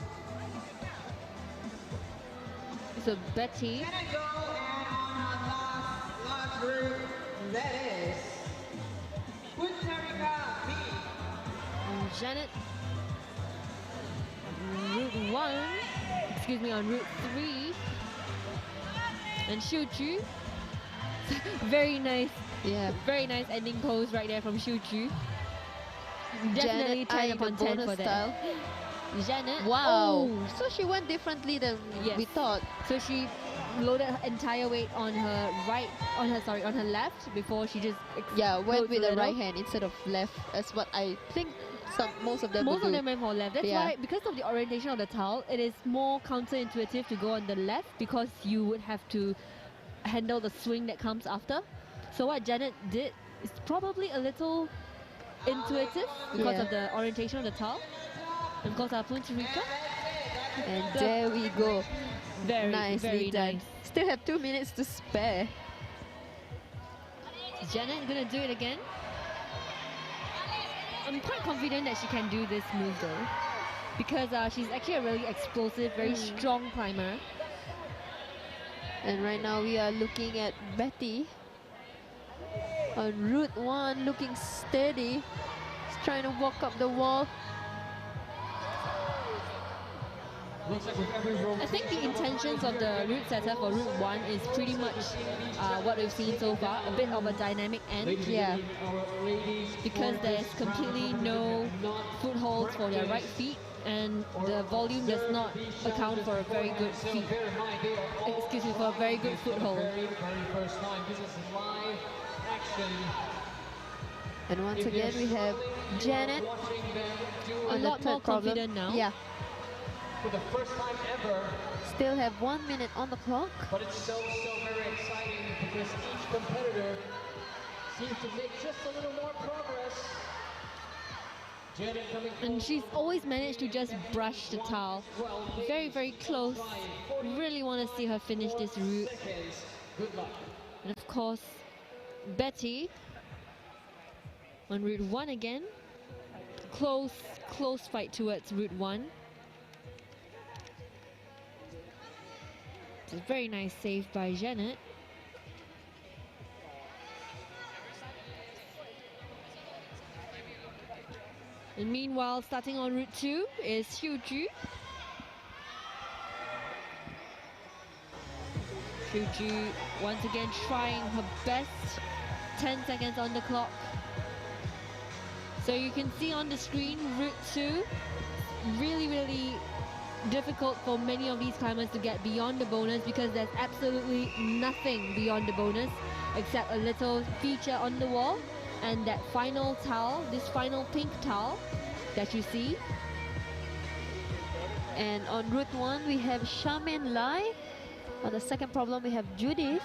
So Betty. Janet. Route 1. Excuse me, on route 3. And Xiuju. Very nice. Yeah. Very nice ending pose right there from Xiuju. Definitely Janet 10 upon 10 for style. that. Janet. Wow. Oh. So she went differently than we thought. So she loaded her entire weight on her on her left before she just went with the little. right hand instead of left. That's what I think most of them Most would of do. them went for left. That's why, because of the orientation of the towel, it is more counterintuitive to go on the left because you would have to handle the swing that comes after. So what Janet did is probably a little intuitive because of the orientation of the towel. And of course our Putarika. And there we go. Very, Nicely very done. nice. Still have 2 minutes to spare. Janet gonna do it again. I'm quite confident that she can do this move though, because she's actually a really explosive, very strong climber. And right now we are looking at Betty on route 1, looking steady. She's trying to walk up the wall. I think the intentions of the route setter for route 1 is pretty much what we've seen so far, a bit of a dynamic end. Yeah. Because there's completely no footholds for their right feet, and the volume does not account for a very good feet. Excuse me, for a very good foothold. And once again we have Janet A on the lot third more problem. confident now. Yeah. For the first time ever. Still have 1 minute on the clock. But it's so very exciting because each competitor seems to make just a little more progress. Janet coming And she's always managed to just brush the towel. Very, very close. Really want to see her finish this route. Good luck. And of course, Betty on route 1 again. Close fight towards route 1. It's a very nice save by Janet. And meanwhile, starting on route 2 is Xiuju. Xiuju once again trying her best. 10 seconds on the clock. So you can see on the screen, route 2, really difficult for many of these climbers to get beyond the bonus because there's absolutely nothing beyond the bonus except a little feature on the wall and that final towel, this final pink towel that you see. And on route 1 we have Charmaine Lai. On the second problem we have Judith.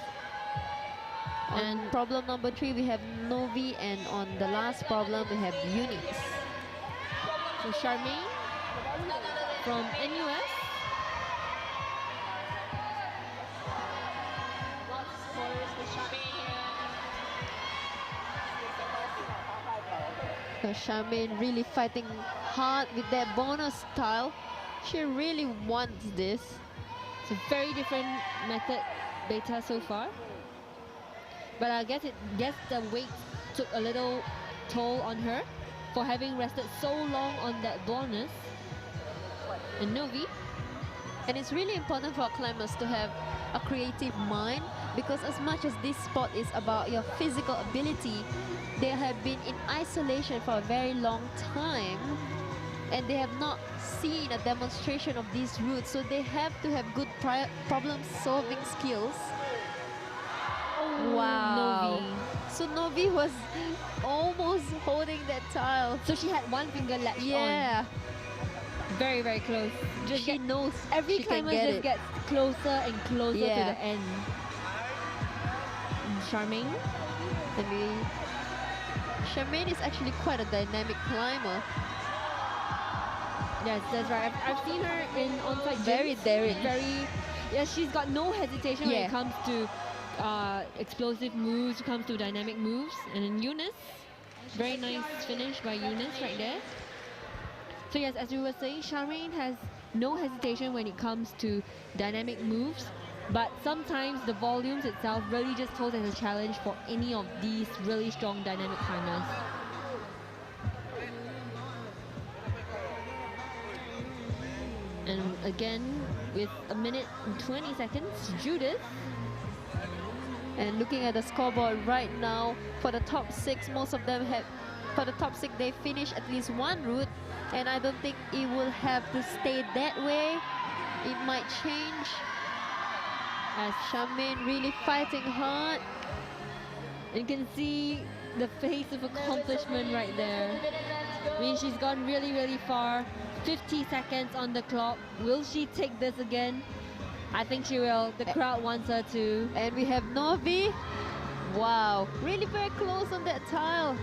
And problem number 3 we have Novi, and on the last problem we have Eunice. So Charmaine from NUS. So Charmaine really fighting hard with that bonus tile. She really wants this. It's a very different method beta so far. But I guess the weight took a little toll on her for having rested so long on that bonus. And Novi. And it's really important for climbers to have a creative mind, because as much as this sport is about your physical ability, they have been in isolation for a very long time and they have not seen a demonstration of these routes, so they have to have good problem solving skills. Oh, Wow. Novi. So Novi was almost holding that tile. So she had one finger latched on. Yeah. Very, very close. She knows every she can climber get just it. gets closer and closer to Yeah. the end. Charmaine. And Charmaine is actually quite a dynamic climber. Yes, that's right. I've seen her in onsite gyms. Very daring. Yeah, she's got no hesitation when Yeah. it comes to explosive moves, when it comes to dynamic moves. And then Eunice, very nice finish by Eunice right there. So yes, as we were saying, Charmaine has no hesitation when it comes to dynamic moves, but sometimes the volumes itself really just pose as a challenge for any of these really strong dynamic climbers. And again, with a minute and 20 seconds, Judith. And looking at the scoreboard right now, for the top 6, most of them have, for the top 6, they finish at least one route, and I don't think it will have to stay that way. It might change. As Charmaine really fighting hard. You can see the face of accomplishment right there. I mean, she's gone really, really far. 50 seconds on the clock. Will she take this again? I think she will. The crowd wants her to. And we have Novi. Wow, really very close on that tile.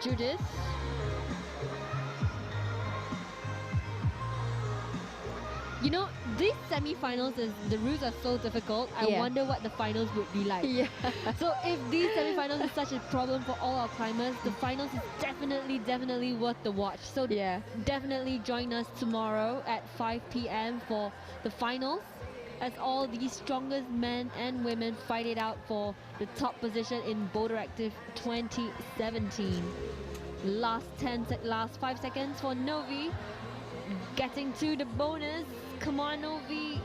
Judith. You know, these semi-finals, the routes are so difficult. I Yeah. wonder what the finals would be like. Yeah. So if these semi-finals is such a problem for all our climbers, the finals is definitely worth the watch. So definitely join us tomorrow at 5 p.m. for the finals, as all these strongest men and women fight it out for the top position in Boulderactive 2017. Last 5 seconds for Novi, getting to the bonus. Come on, Novi.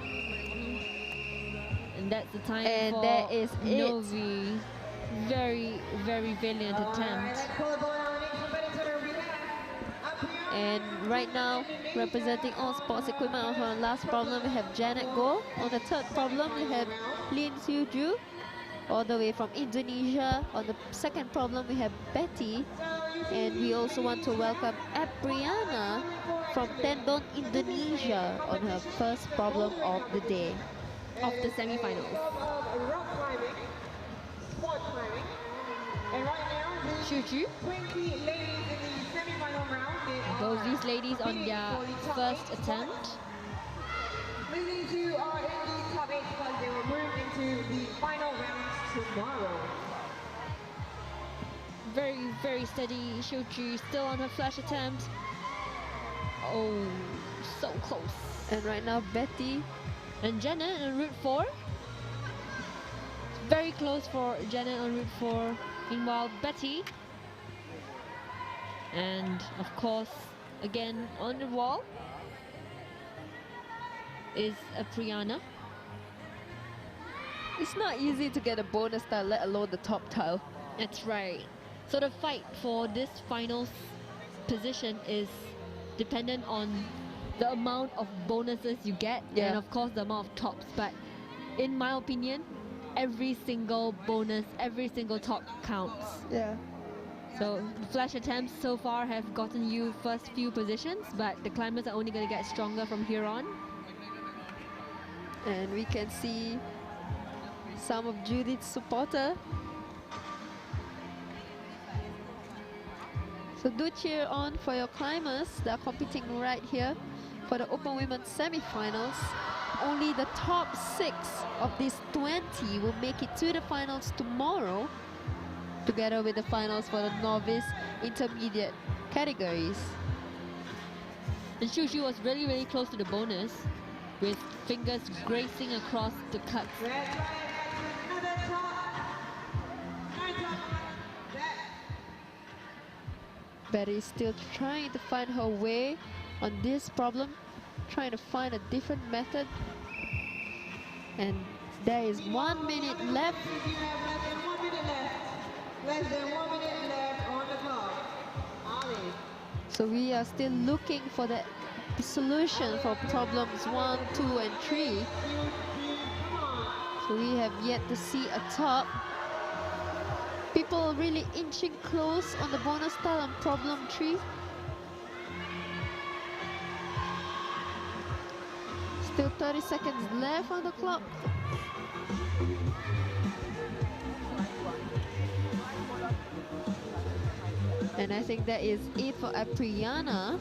And that's the time And for that is it. Novi. Very, very valiant attempt. And right now, representing all sports equipment on her last problem, we have Janet Go. On the third problem, we have Lin Siu-ju, all the way from Indonesia. On the second problem, we have Betty. And we also want to welcome Apriana from Tendon, Indonesia, on her first problem of the day. Of the semi-finals. Rock climbing, sport climbing, and right now, the Choo-choo. 20 ladies in the semi-final round. They Both are these ladies on their competing for the top first 8 attempt. Ladies who are in the top 8 because they will move into the final rounds tomorrow. Very, very steady. Choo-choo still on her flash attempt. Oh, so close. And right now, Betty and Janet on route 4. Very close for Janet on route 4. Meanwhile, Betty. And of course, again on the wall is Apriana. It's not easy to get a bonus tile, let alone the top tile. That's right. So the fight for this finals position is dependent on the amount of bonuses you get and of course the amount of tops. But in my opinion, every single bonus, every single top counts. Yeah. So the flash attempts so far have gotten you first few positions, but the climbers are only going to get stronger from here on. And we can see some of Judith's supporter. So do cheer on for your climbers that are competing right here for the Open Women's Semi-Finals. Only the top 6 of these 20 will make it to the finals tomorrow, together with the finals for the novice intermediate categories. And Shushu was really, really close to the bonus, with fingers grazing across the cuts. Betty is still trying to find her way on this problem, trying to find a different method. And there is 1 minute left. Less than 1 minute left on the clock. Ali. So we are still looking for the solution for problems 1, 2, and 3. So we have yet to see a top. People really inching close on the bonus tile on problem 3. Still 30 seconds left on the clock. And I think that is it for Apriana.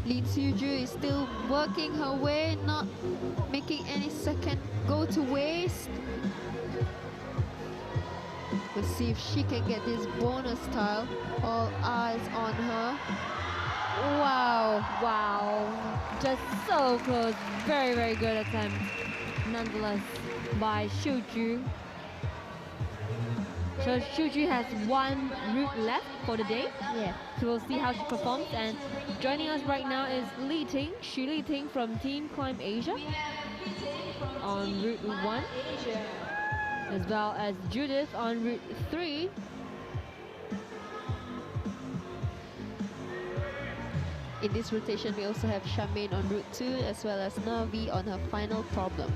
Lin Suju is still working her way, not making any second go to waste. Let's see if she can get this bonus tile. All eyes on her. Wow, wow. Just so close. Very, very good attempt. Nonetheless, by Shuju. So Shuju has one route left for the day. Yeah. So we'll see how she performs. And joining us right now is Li Ting, Xu Li Ting from Team Climb Asia on Route 1, as well as Judith on Route 3. In this rotation, we also have Charmaine on Route 2 as well as Navi on her final problem.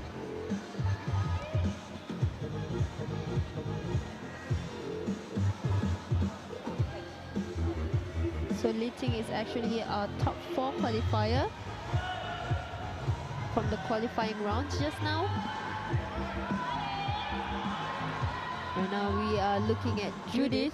So Li Ting is actually our top 4 qualifier from the qualifying rounds just now. Right now we are looking at Judith.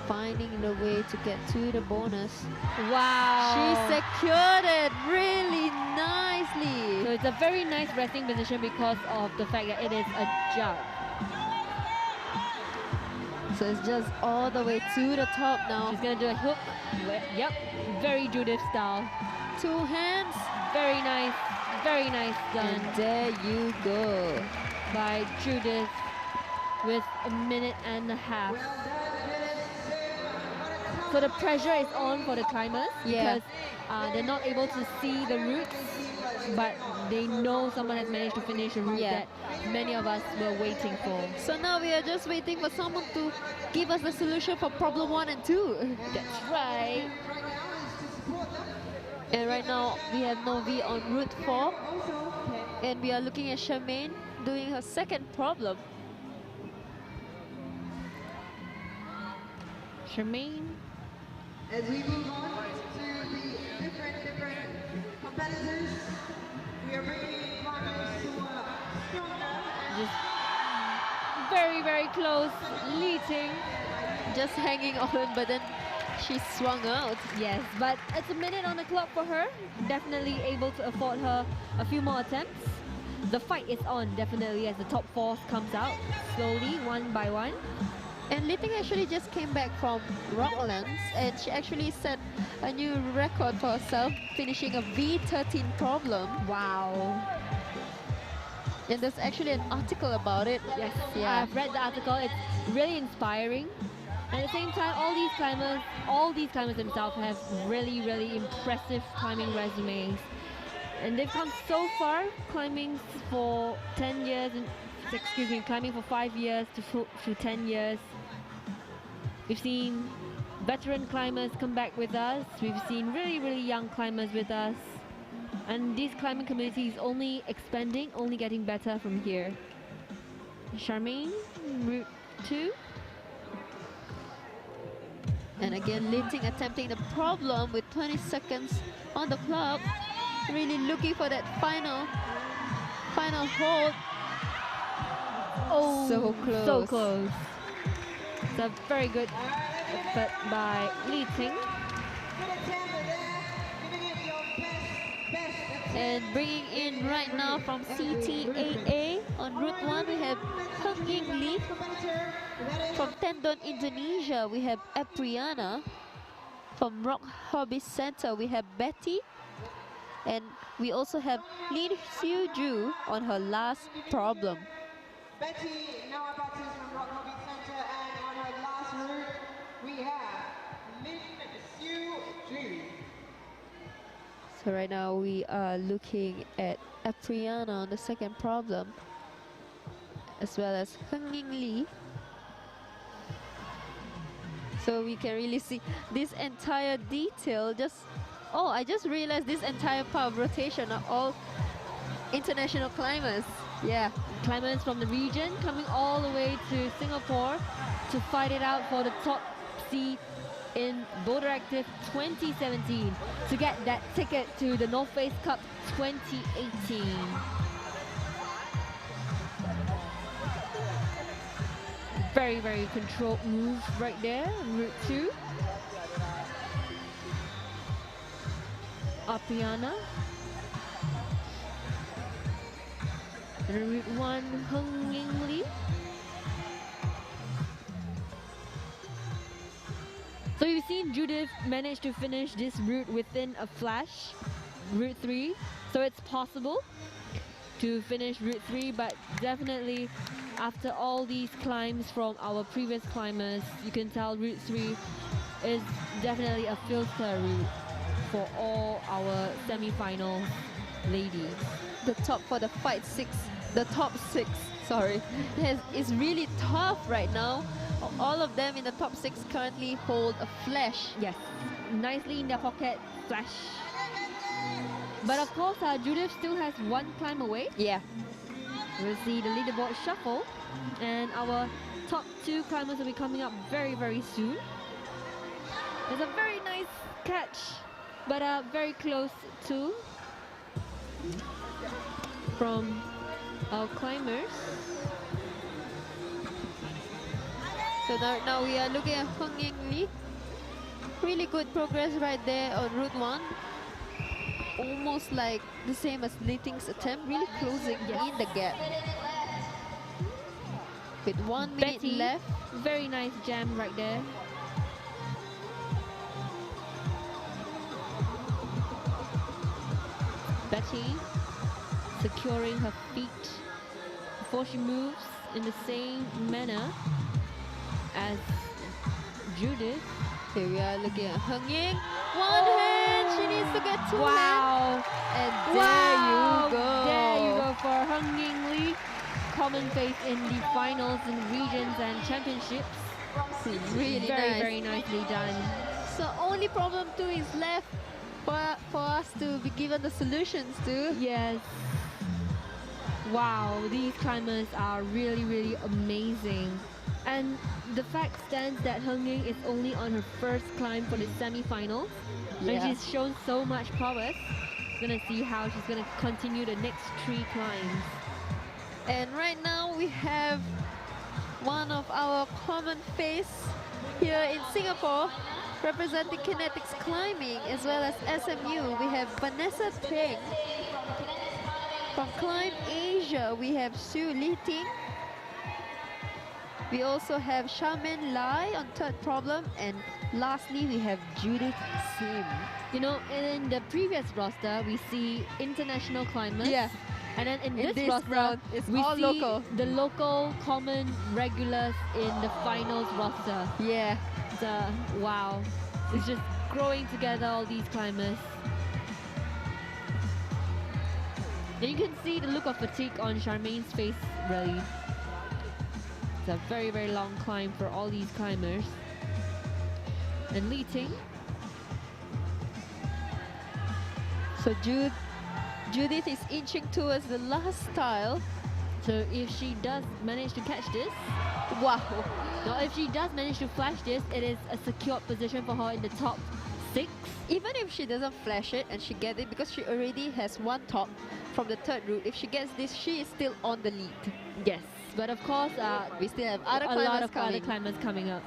Finding the way to get to the bonus. Wow! She secured it really nicely. So it's a very nice resting position because of the fact that it is a jug. So it's just all the way to the top now. She's gonna do a hook. Yep, very Judith style. 2 hands. Very nice done. And there you go. By Judith with a minute and a half. So the pressure is on for the climbers because they're not able to see the routes, but they know someone has managed to finish a route that many of us were waiting for. So now we are just waiting for someone to give us the solution for problem 1 and 2. That's right. And right now we have Novi on Route 4. And we are looking at Charmaine doing her second problem. Charmaine. As we move on to the different competitors, we are bringing in climbers who are stronger. Just very close. Li Ting just hanging on, but then she swung out. Yes, but it's a minute on the clock for her. Definitely able to afford her a few more attempts. The fight is on definitely as the top 4 comes out slowly, one by one. And Li Ting actually just came back from Rocklands and she actually set a new record for herself, finishing a V13 problem. Wow. And there's actually an article about it. Yes, I've read the article. It's really inspiring. At the same time, all these climbers themselves have really impressive climbing resumes. And they've come so far, climbing for 10 years, climbing for 5 years to 10 years. We've seen veteran climbers come back with us. We've seen really young climbers with us. And this climbing community is only expanding, only getting better from here. Charmaine, Route 2. And again, Li Ting attempting the problem with 20 seconds on the clock. Really looking for that final hold. Oh, so close. So close. It's a very good effort by Li Ting. And bringing in right now from CTAA on Route 1, we have Heng Ying Lee. From Tendon, Indonesia, we have Apriana. From Rock Hobby Center, we have Betty. And we also have Lin Suju on her last problem. Betty now about to from Rock Hobby Center, and on her last route we have Lin Suju. So right now we are looking at Apriana on the second problem, as well as Heng Ying Lee. So we can really see this entire detail. I just realized this entire part of rotation are all international climbers. Yeah, climbers from the region coming all the way to Singapore to fight it out for the top seed in Boulderactive 2017 to get that ticket to the North Face Cup 2018. Very, very controlled move right there, route 2. Apiana. And then route 1, Hung Ying Lee. So you've seen Judith manage to finish this route within a flash, route 3. So it's possible to finish route 3, but definitely after all these climbs from our previous climbers, you can tell route 3 is definitely a filter route for all our semi-final ladies. The top for the top six, sorry, is really tough right now. All of them in the top 6 currently hold a flash. Yes, nicely in their pocket, flash. But of course, Judith still has one climb away. Yeah. We'll see the leaderboard shuffle, and our top 2 climbers will be coming up very, very soon. There's a very nice catch, but very close to from our climbers. So now we are looking at Hung Ying Lee. Really good progress right there on route 1. Almost like the same as Li Ting's attempt, really closing in the gap. With 1 minute Betty, left. Very nice jam right there. Betty securing her feet before she moves in the same manner as Judith. Here we are looking at Hung Ying. One hand, she needs to get 2 hands. And there you go. There you go for Hung Ying Lee. Common face in the finals in regions and championships. Really very, nice. very nicely done. So only problem 2 is left for us to be given the solutions to. Yes. Wow, these climbers are really, really amazing. And the fact stands that Hung Ying is only on her first climb for the semi-finals. And she's shown so much prowess. Gonna see how she's gonna continue the next 3 climbs. And right now we have one of our common face here in Singapore representing kinetics climbing as well as SMU. We have Vanessa Peng. From Climb Asia, we have Su Li Ting. We also have Charmaine Lai on third problem, and lastly we have Judith Sim. You know, in the previous roster, we see international climbers. Yeah. And then in this round, roster, it's we all see local. the local common regulars in the finals roster. Yeah. Wow. It's just growing together, all these climbers. And you can see the look of fatigue on Charmaine's face, really. It's a very, very long climb for all these climbers. And Li Ting. So Judith is inching towards the last tile. So if she does manage to catch this, wow. Now if she does manage to flash this, it is a secured position for her in the top 6. Even if she doesn't flash it and she gets it, because she already has one top from the third route, if she gets this, she is still on the lead. Yes, but of course, we still have other a climbers lot of coming. other climbers coming up.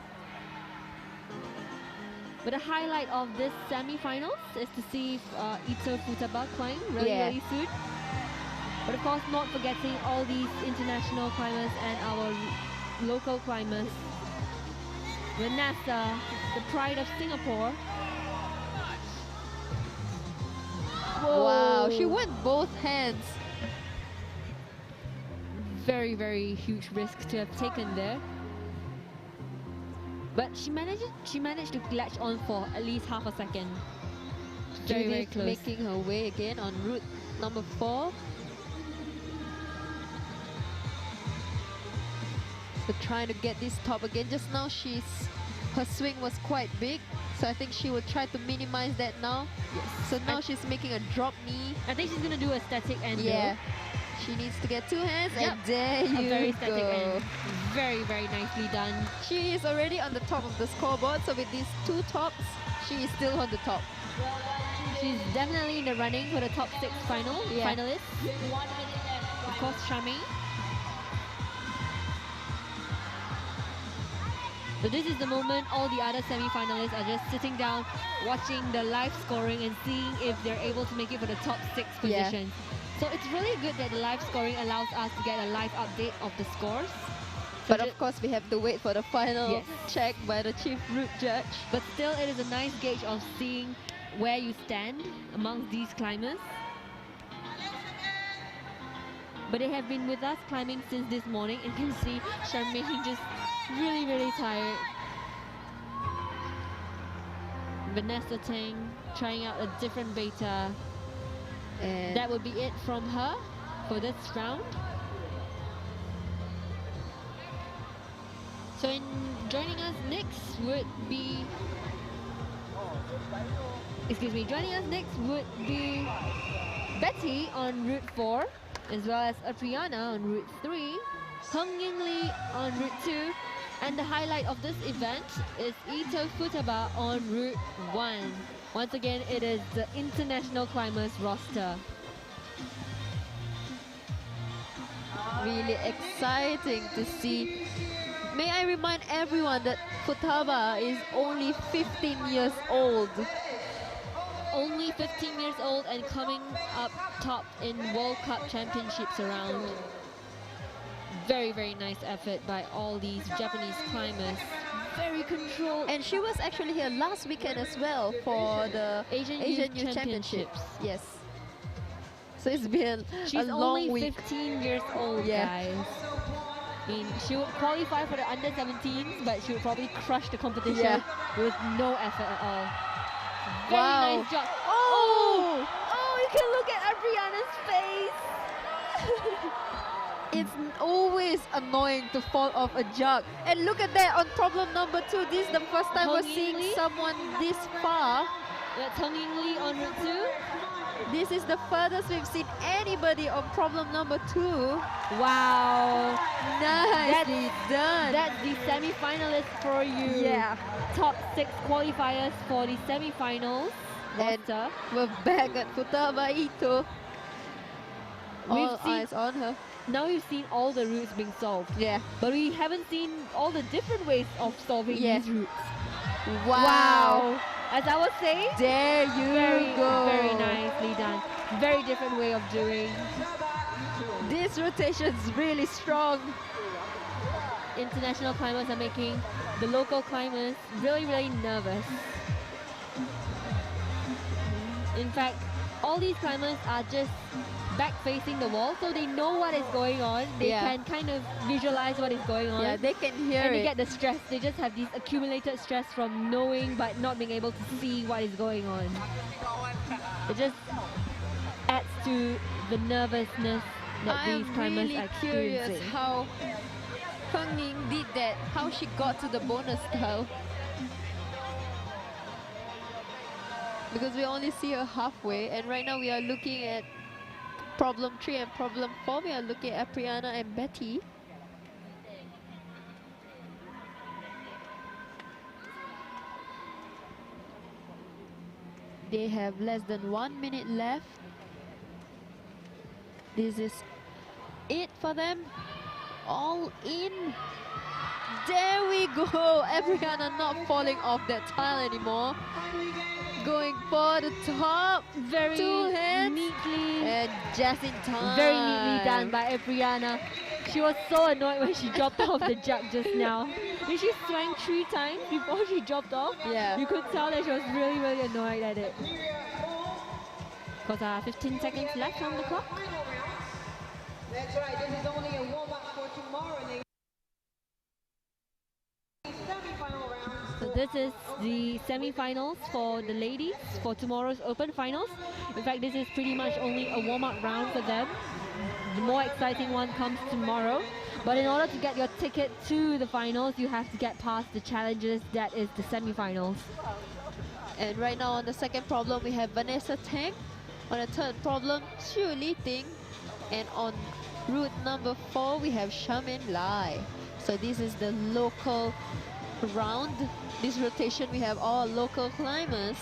But the highlight of this semi-finals is to see Ito Futaba climb really soon. But of course, not forgetting all these international climbers and our local climbers. Vanessa, the pride of Singapore. Whoa. Wow, she went both hands. Very, very huge risk to have taken there. But she managed to latch on for at least half a second. Very, very close. Making her way again on route number 4. So trying to get this top again. Just now her swing was quite big. So I think she will try to minimize that now. Yes. So now she's making a drop knee. I think she's gonna do a static end. Yeah. She needs to get two hands, Yep. and there A you very static go. and very, very nicely done. She is already on the top of the scoreboard, so with these two tops, she is still on the top. She's definitely in the running for the top 6 Yeah. finalists. Of course, Shami. So this is the moment all the other semi-finalists are just sitting down, watching the live scoring and seeing if they're able to make it for the top 6 Yeah. positions. So it's really good that the live scoring allows us to get a live update of the scores. But of course, we have to wait for the final Yes. check by the chief route judge. But still, it is a nice gauge of seeing where you stand amongst these climbers. But they have been with us climbing since this morning, and you can see Charmaine just really, really tired. Vanessa Tang trying out a different beta. And That would be it from her for this round. So joining us next would be... Excuse me, joining us next would be Betty on Route 4, as well as Apriana on Route 3, Hung Ying Lee on Route 2, and the highlight of this event is Ito Futaba on Route 1. Once again, it is the international climbers roster. really exciting to see. May I remind everyone that Futaba is only 15 years old. Only 15 years old and coming up top in World Cup Championships around. Very, very nice effort by all these Japanese climbers. Very controlled. And she was actually here last weekend as well for the Asian Youth Youth Championships. Yes. So it's been She's a long only week. 15 years old, guys. I mean, she would qualify for the under 17s, but she would probably crush the competition with no effort at all. Very nice job. Oh! Oh, you can look at Adriana's face. It's always annoying to fall off a jug. And look at that on problem number 2. This is the first time we're Hong seeing Ying Lee? someone this far. That's Hung Ying Lee on Route 2. This is the furthest we've seen anybody on problem number 2. Wow. Nicely done. That's the semi-finalist for you. Yeah. Top 6 qualifiers for the semi-finals. And we're back at Futaba Ito. All eyes on her. Now we've seen all the routes being solved. Yeah. But we haven't seen all the different ways of solving these routes. Wow. As I was saying, there you go. Very nicely done. Very different way of doing. This rotation's really strong. International climbers are making the local climbers really, really nervous. In fact, all these climbers are just back facing the wall, so they know what is going on. They can kind of visualize what is going on. Yeah, they can hear and it. they get the stress. They just have this accumulated stress from knowing but not being able to see what is going on. It just adds to the nervousness that these climbers really are experiencing. curious how Hung Ying did that, how she got to the bonus style. Because we only see her halfway, and right now we are looking at problem 3 and problem 4. We are looking at Apriana and Betty. They have less than 1 minute left. This is it for them. All in. There we go. Apriana not falling off that tile anymore. Going for the top. Very 2 hands. neatly. And just in time. Very neatly done by Apriana. She was so annoyed when she dropped off the jug just now. Did she swang 3 times before she dropped off? Yeah. You could tell that she was really, really annoyed at it. Because 15 seconds left on the clock. That's right, this is only a warm-up for tomorrow. Semi-final rounds. So this is the semi-finals for the ladies for tomorrow's open finals. In fact, this is pretty much only a warm-up round for them. The more exciting one comes tomorrow. But in order to get your ticket to the finals, you have to get past the challenges that is the semi-finals. And right now on the second problem, we have Vanessa Tang. On the third problem, Xu Li Ting. And on route number 4, we have Shaman Lai. So this is the local round. This rotation, we have all local climbers.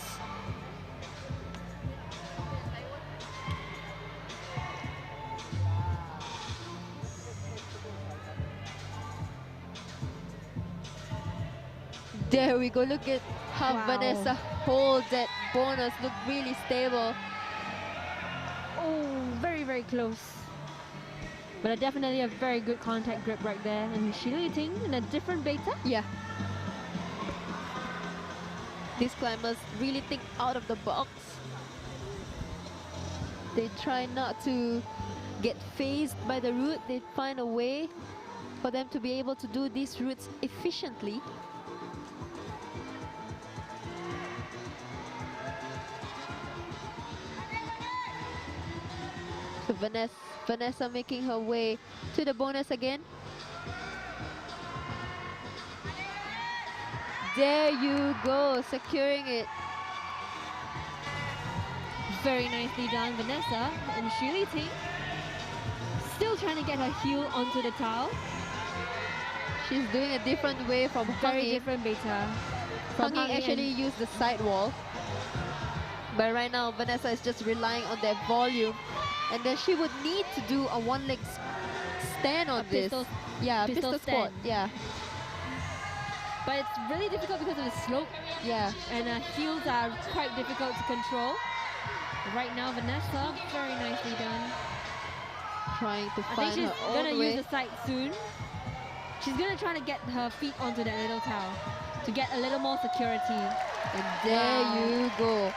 There we go. Look at how Wow. Vanessa holds that bonus. Look really stable. Oh, very, very close. But definitely a very good contact grip right there. And Shi Ting in a different beta. Yeah. These climbers really think out of the box. They try not to get phased by the route. They find a way for them to be able to do these routes efficiently. So Vanessa making her way to the bonus again. There you go, securing it. Very nicely done, Vanessa. And Shi Ting still trying to get her heel onto the towel. She's doing a different way from Very Hanging. different beta. Hanging actually used the side wall. But right now, Vanessa is just relying on that volume. And then she would need to do a one-leg stand on this. Yeah, pistol squat. stand. Yeah. But it's really difficult because of the slope. Yeah. And heels are quite difficult to control. Right now, Vanessa, very nicely done. Trying to I think find she's her gonna own way. use the side soon. She's gonna try to get her feet onto that little towel to get a little more security. And there you go.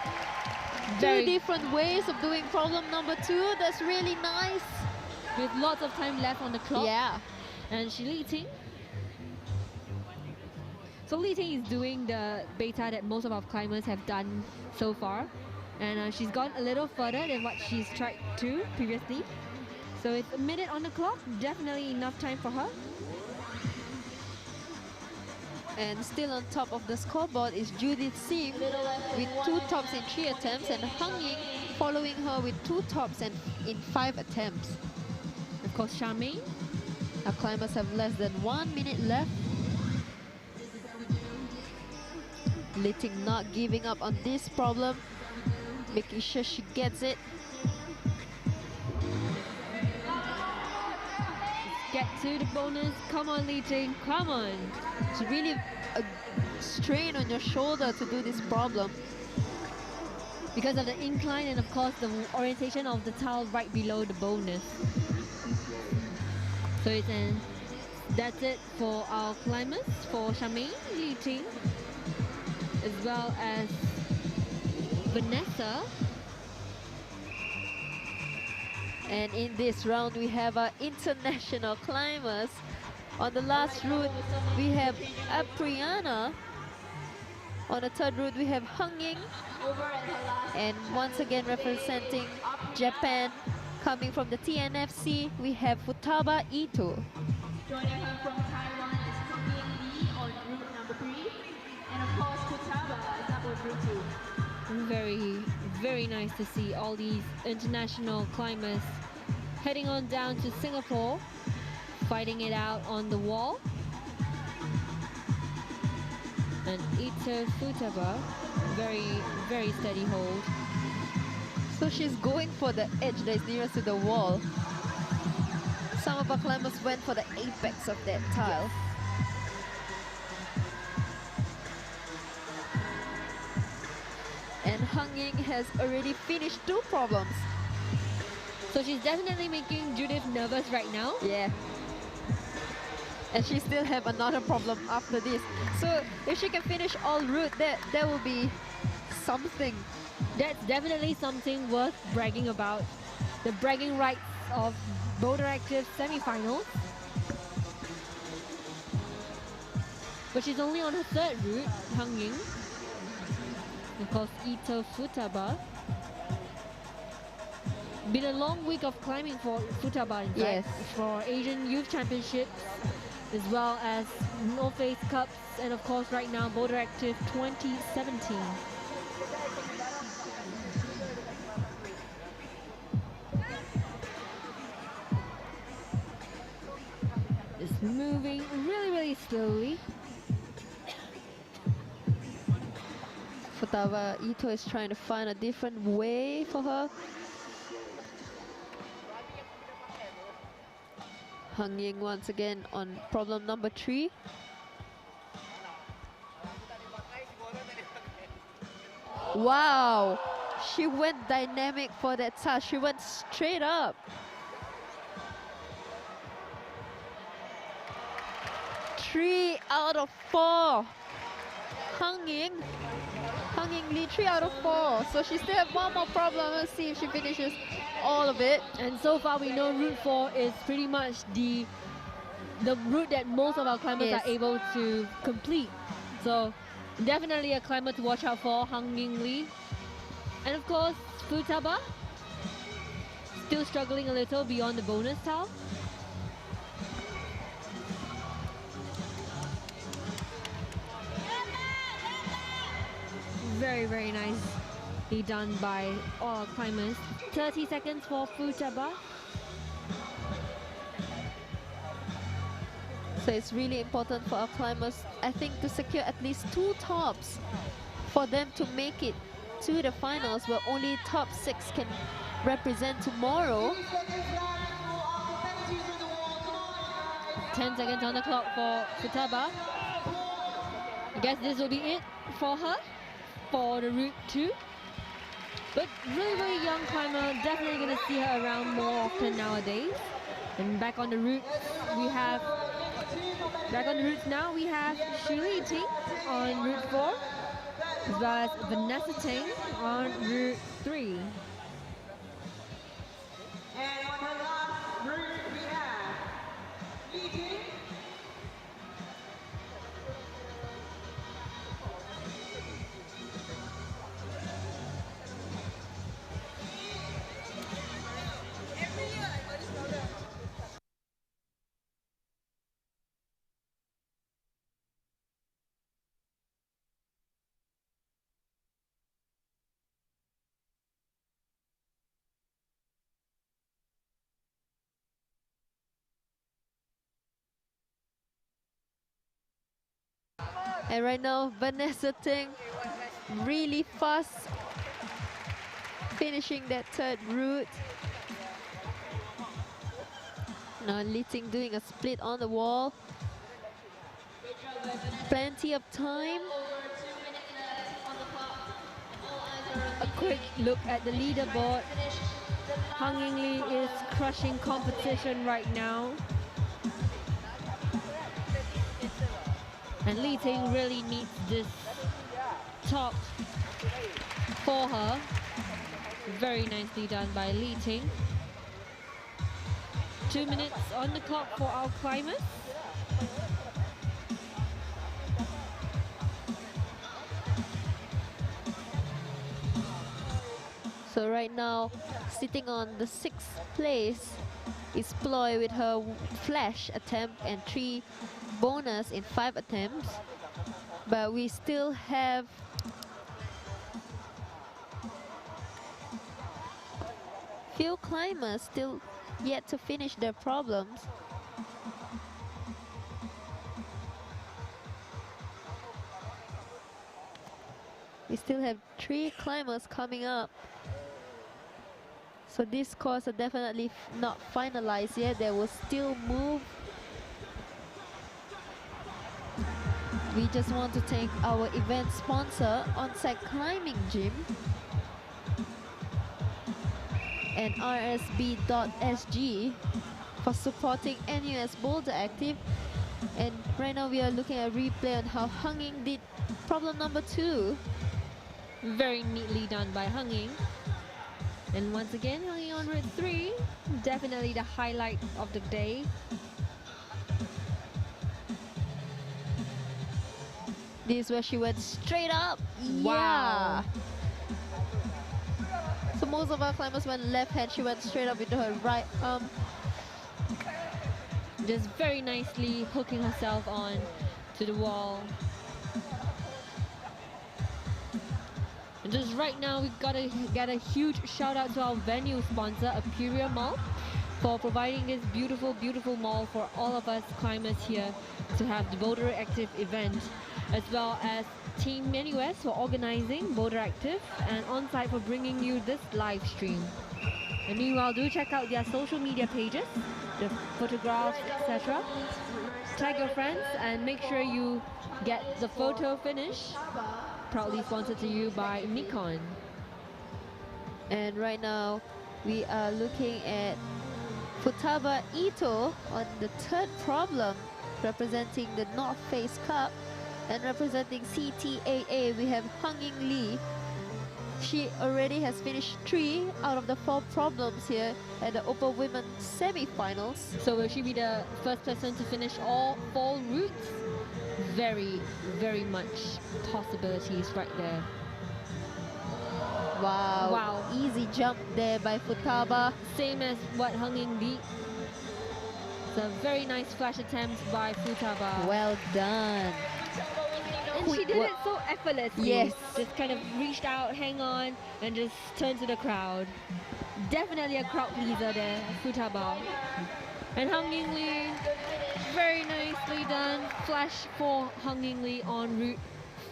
Very- Two different ways of doing problem number 2. That's really nice. With lots of time left on the clock. Yeah. And Li Ting. So Li Ting is doing the beta that most of our climbers have done so far. And she's gone a little further than what she's tried to previously. So it's a minute on the clock. Definitely enough time for her. And still on top of the scoreboard is Judith Sim with 2 tops in 3 attempts, and Hang Ying following her with 2 tops and in 5 attempts. Of course, Charmaine. Our climbers have less than 1 minute left. Li Ting not giving up on this problem, making sure she gets it. Get to the bonus. Come on, Li Ting. Come on. It's really a strain on your shoulder to do this problem. Because of the incline and of course the orientation of the towel right below the bonus. So that's it for our climbers, for Charmaine, Li Ting, as well as Vanessa. And in this round, we have our international climbers. On the last route, we have Apriana. On the third route, we have Hang Ying. And once again, representing Japan, coming from the TNFC, we have Futaba Ito. Joining her from Taiwan is Hang Ying Lee on route number 3. And of course, Futaba is up on route 2. Very, very nice to see all these international climbers heading on down to Singapore, fighting it out on the wall. And Ito Futaba, very, very steady hold. So she's going for the edge that is nearest to the wall. Some of our climbers went for the apex of that tile. And Hang Ying has already finished 2 problems. So she's definitely making Judith nervous right now. Yeah. And she still have another problem after this. So if she can finish all route, that will be something. That's definitely something worth bragging about. The bragging rights of Boulderactive semifinals. But she's only on her 3rd route, Hang Ying. Of course, Ito Futaba. Been a long week of climbing for Futaba, in fact, Yes. for Asian Youth Championships, as well as North Face Cups, and of course right now Boulderactive 2017. moving really slowly. Futaba Ito is trying to find a different way for her. Hung Ying once again on problem number 3. Wow, she went dynamic for that touch. She went straight up. Three out of 4. Hung Ying lead 3 out of 4. So she still have one more problem. Let's see if she finishes all of it. And so far we know Route 4 is pretty much the route that most of our climbers Yes. are able to complete. So definitely a climber to watch out for, Hung Ying Lee. And of course, Futaba, still struggling a little beyond the bonus tile. Very nicely done by all climbers. 30 seconds for Futaba. So it's really important for our climbers, I think, to secure at least 2 tops for them to make it to the finals, where only top 6 can represent tomorrow. 10 seconds on the clock for Futaba. I guess this will be it for her for the Route 2. But really young climber, definitely going to see her around more often nowadays. And back on the route now, we have Shuli Ting on Route 4, as well as Vanessa Ting on Route 3. And on the last route we have Lee. And right now, Vanessa Ting really fast finishing that 3rd route. Now Li Ting doing a split on the wall. Plenty of time. A quick look at the leaderboard. Hung Ying Lee is crushing competition right now. And Li Ting really needs this top for her. Very nicely done by Li Ting. 2 minutes on the clock for our climbers. So right now, sitting on the 6th place is Ploy with her flash attempt and 3 bonus in 5 attempts. But we still have few climbers still yet to finish their problems. We still have 3 climbers coming up. So these scores are definitely not finalized yet. They will still move. We just want to thank our event sponsor, On-Site Climbing Gym, and rsb.sg for supporting NUS Boulderactive. And right now we are looking at a replay on how Hung Ying did problem number 2. Very neatly done by Hung Ying. And once again, Hung Ying on Route 3, definitely the highlight of the day. This is where she went straight up. Wow. Yeah. So most of our climbers went left hand, she went straight up with her right arm. Just very nicely hooking herself on to the wall. And just right now, we've got to get a huge shout out to our venue sponsor, Aperia Mall, for providing this beautiful, beautiful mall for all of us climbers here to have the Boulderactive event, as well as Team NUS for organizing Boulderactive and On-Site for bringing you this live stream. And meanwhile, do check out their social media pages, the photographs, etc. Tag your friends and make sure you get the photo finish. Proudly sponsored to you by Nikon. And right now, we are looking at Futaba Ito on the third problem, representing the North Face Cup. And representing CTAA, we have Hung-Ying Lee. She already has finished 3 out of the 4 problems here at the Open Women Semifinals. So will she be the first person to finish all 4 routes? Very, very much possibilities right there. Wow. Wow. Easy jump there by Futaba. Same as what Hung-Ying did. It's a very nice flash attempt by Futaba. Well done. And she did it so effortlessly. Yes. Just kind of reached out, hang on, and just turned to the crowd. Definitely a crowd pleaser there, Futaba. And Hung-Ying Lee, very nicely done. Flash for Hung-Ying Lee on route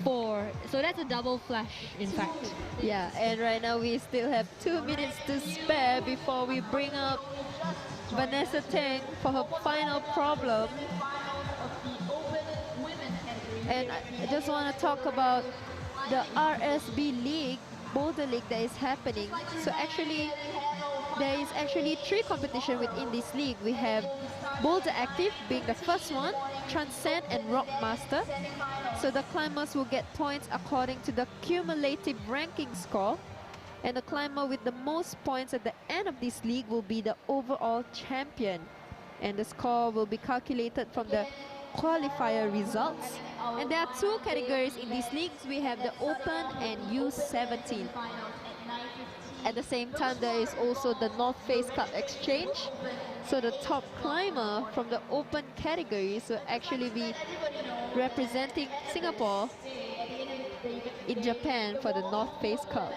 4. So that's a double flash, in fact. Yeah, and right now we still have 2 minutes to spare before we bring up Vanessa Teng for her final problem. And I just want to talk about the RSB League, Boulder League that is happening. So actually, there is actually 3 competitions within this league. We have Boulderactive being the first one, Transcend and Rockmaster. So the climbers will get points according to the cumulative ranking score. And the climber with the most points at the end of this league will be the overall champion. And the score will be calculated from the qualifier results. And there are 2 categories in these leagues. We have the Open and U17. At the same time, there is also the North Face Cup Exchange. So the top climber from the Open categories will actually be representing Singapore in Japan for the North Face Cup.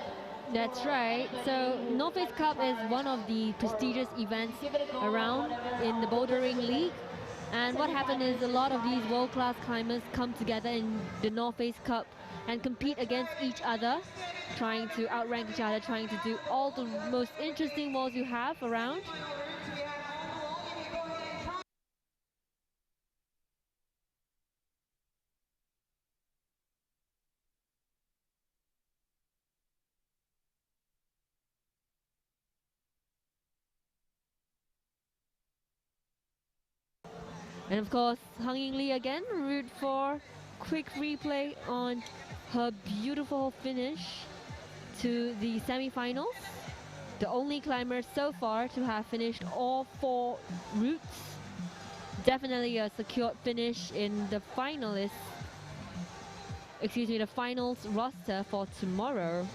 That's right. So North Face Cup is one of the prestigious events around in the bouldering league. And what happened is a lot of these world-class climbers come together in the North Face Cup and compete against each other, trying to outrank each other, trying to do all the most interesting walls you have around. And of course, Hung-Ying Lee again, route 4, quick replay on her beautiful finish to the semi-finals. The only climber so far to have finished all 4 routes. Definitely a secured finish in the finalists, the finals roster for tomorrow.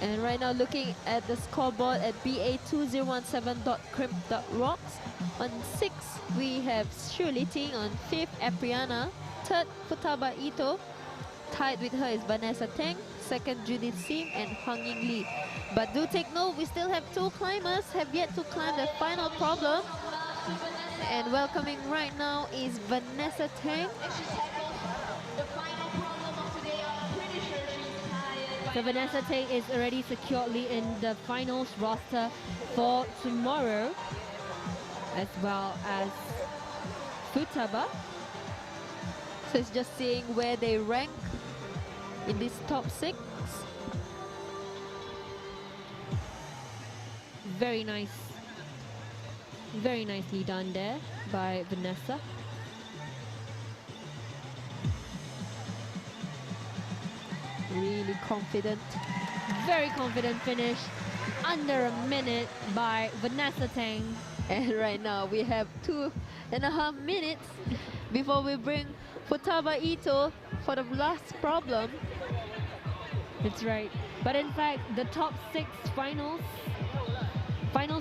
And right now looking at the scoreboard at BA2017.crimp.rocks. On 6th, we have Shu Liting. On 5th, Apriana. 3rd, Futaba Ito. Tied with her is Vanessa Teng. 2nd, Judith Sim and Hung-Ying Lee. But do take note, we still have 2 climbers have yet to climb the final problem. And welcoming right now is Vanessa Teng. So Vanessa Teng is already securely in the finals roster for tomorrow, as well as Futaba. So it's just seeing where they rank in this top 6. Very nice. Very nicely done there by Vanessa. Really confident. Very confident finish. Under a minute by Vanessa Teng. And right now we have 2.5 minutes before we bring Futaba Ito for the last problem. That's right. But in fact, the top 6 finals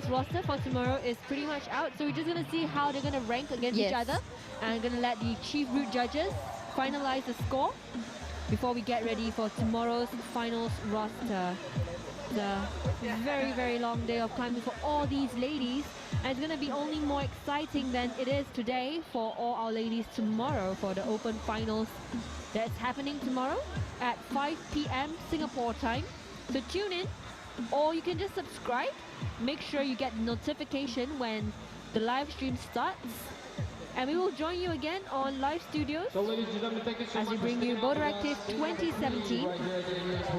roster for tomorrow is pretty much out. So we're just going to see how they're going to rank against each other. And going to let the chief route judges finalize the score before we get ready for tomorrow's finals roster. It's a very, very long day of climbing for all these ladies. And it's going to be only more exciting than it is today for all our ladies tomorrow for the Open Finals that's happening tomorrow at 5 p.m. Singapore time. So tune in, or you can just subscribe. Make sure you get notification when the live stream starts. And we will join you again on Live Studios as we bring you Boulderactive 2017,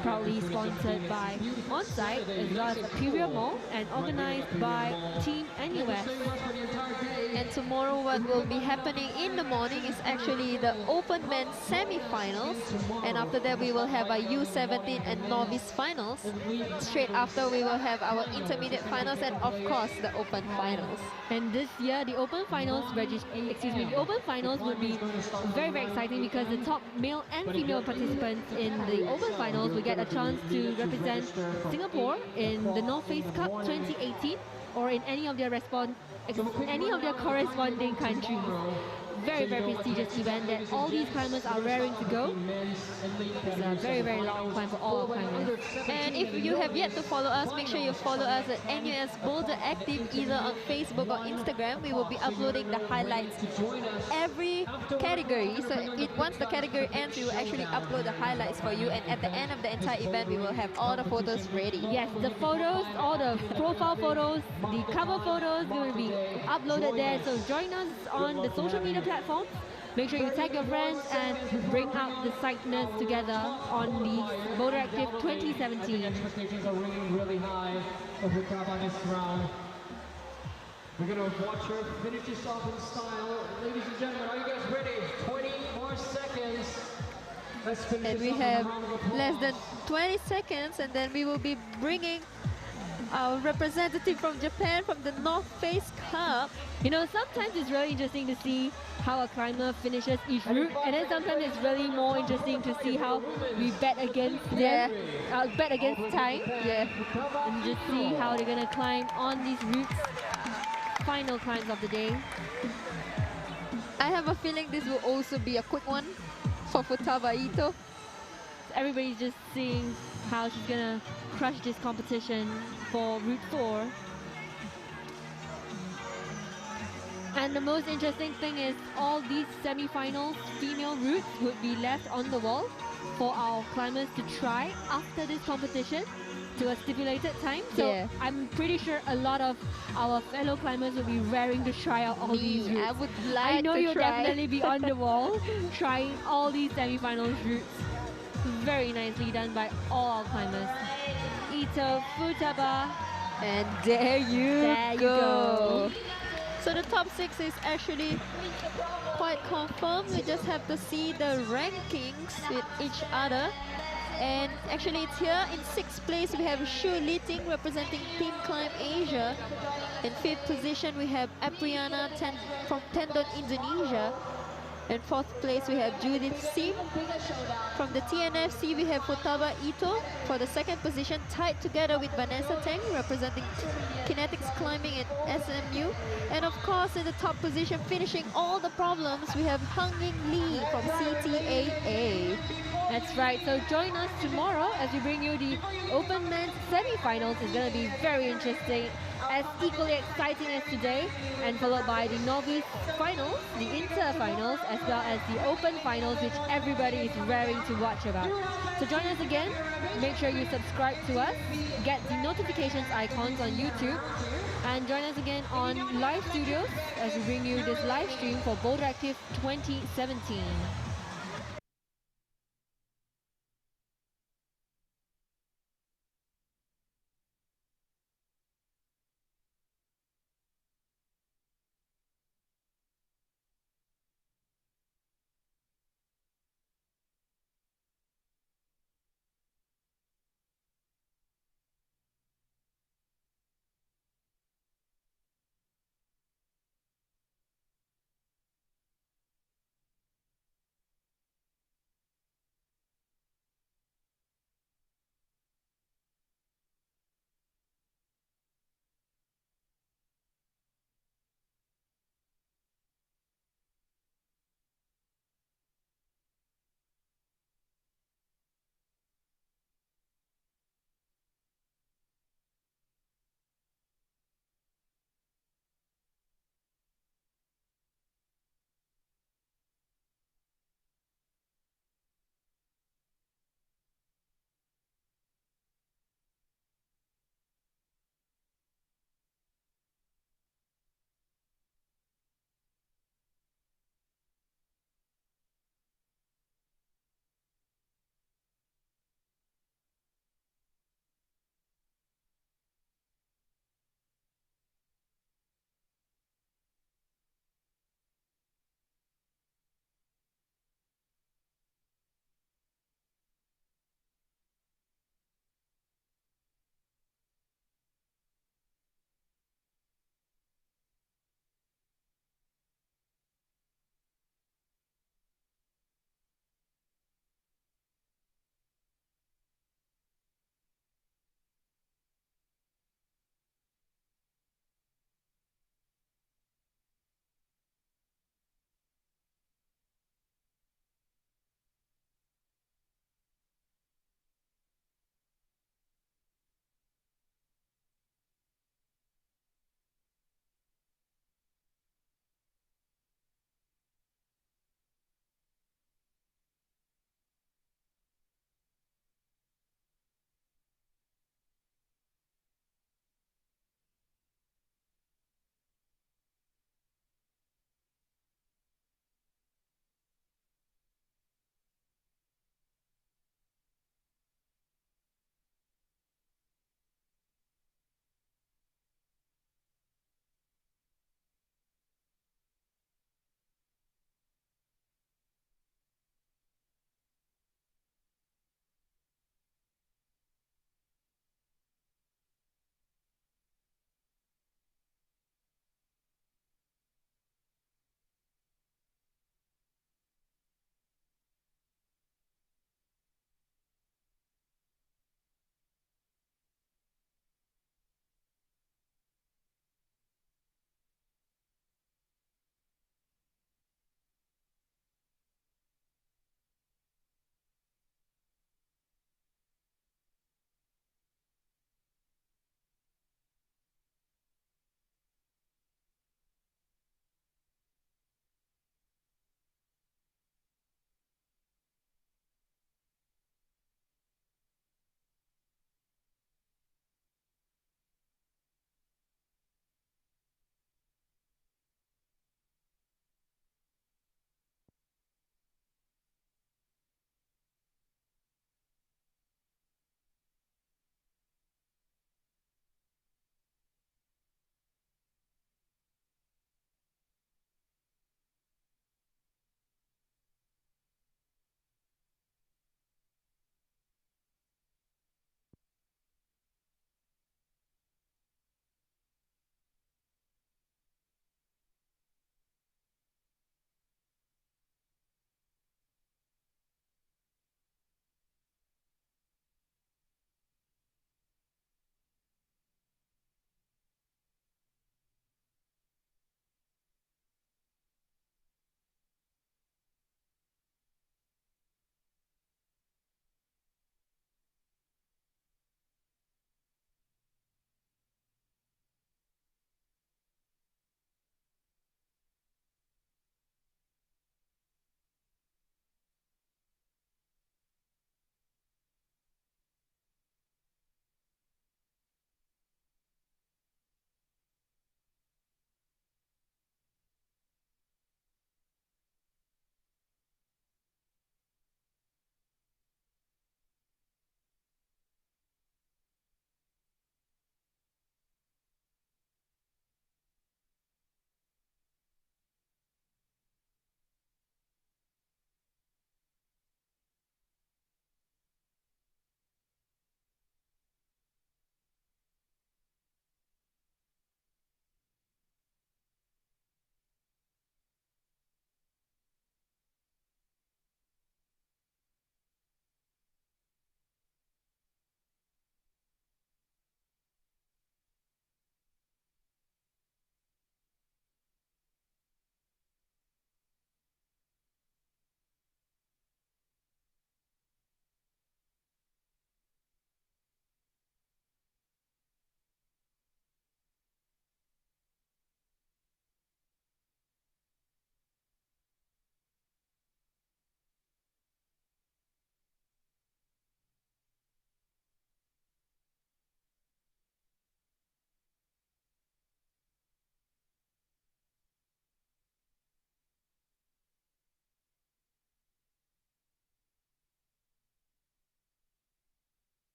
proudly sponsored by Onsite as well as Superior Mall and organized by Team NUS. And tomorrow what will be happening in the morning is actually the Open Men's Semi-Finals. And after that we will have our U17 and Novice Finals. Straight after we will have our Intermediate Finals and of course the Open Finals. And this year the Open Finals the Open Finals would be very, very exciting because the top male and female participants in the Open Finals will get a chance to represent Singapore in the North Face Cup 2018 or in any of their corresponding countries. Very, very prestigious event that all these climbers are raring to go. It's a very, very long climb for all our climbers. And if you have yet to follow us, make sure you follow us at NUS Boulderactive either on Facebook or Instagram. We will be uploading the highlights every category. So once the category ends, we will actually upload the highlights for you. And at the end of the entire event, we will have all the photos ready. Yes, the photos, all the profile photos, the cover photos will be uploaded there. So join us on the social media platforms. Make sure you tag your friends and bring out the psychness together on the Boulderactive 2017. Expectations are really high of the crowd on this round. We're gonna watch her finish this off in style. Ladies and gentlemen, are you guys ready? 20 more seconds. Let's finish And this we off have with a round of applause. less than 20 seconds and then we will be bringing our representative from Japan from the North Face Cup. You know, sometimes it's really interesting to see how a climber finishes each route, and then sometimes it's really more interesting to see how we bet against them, bet against time, and just see how they're gonna climb on these routes. Final climbs of the day. I have a feeling this will also be a quick one for Futaba Ito. Everybody's just seeing how she's gonna crush this competition for Route 4. And the most interesting thing is all these semi-finals female routes would be left on the wall for our climbers to try after this competition to a stipulated time. So I'm pretty sure a lot of our fellow climbers will be raring to try out all these routes. I would like I know to you'll try. definitely be on the wall trying all these semi-finals routes. Very nicely done by all our climbers. Ito, Futaba, and there you go. So the top 6 is actually quite confirmed. We just have to see the rankings with each other. And actually it's here in 6th place we have Shu Liting representing Team Climb Asia. In 5th position we have Apriana from Tendon Indonesia. In 4th place we have Judith Sim. From the TNFC we have Futaba Ito for the 2nd position, tied together with Vanessa Teng representing Kinetics Climbing at SMU. And of course in the top position, finishing all the problems, we have Hung-Ying Lee from CTAA. That's right, so join us tomorrow as we bring you the Open Men's Semi-Finals. It's going to be very interesting, as equally exciting as today, and followed by the Novice Finals, the Inter Finals, as well as the Open Finals, which everybody is raring to watch about. So join us again, make sure you subscribe to us, get the notifications icons on YouTube, and join us again on Live Studios as we bring you this live stream for Boulderactive 2017.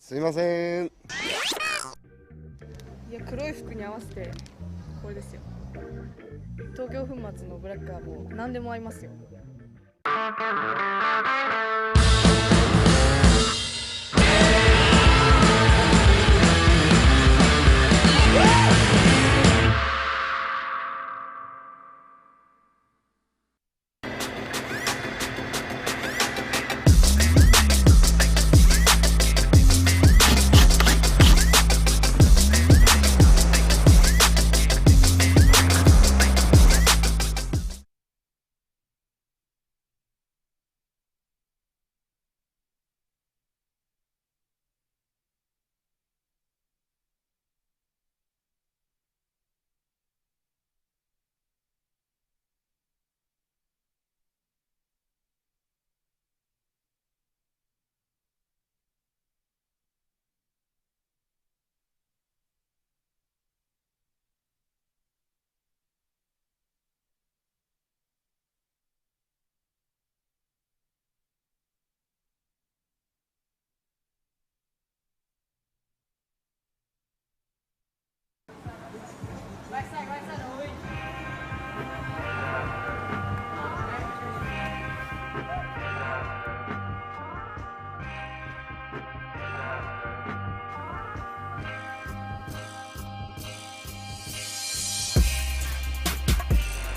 すいません。いや、黒い服に合わせてこれですよ。東京粉末のブラックはもう何でも合いますよ。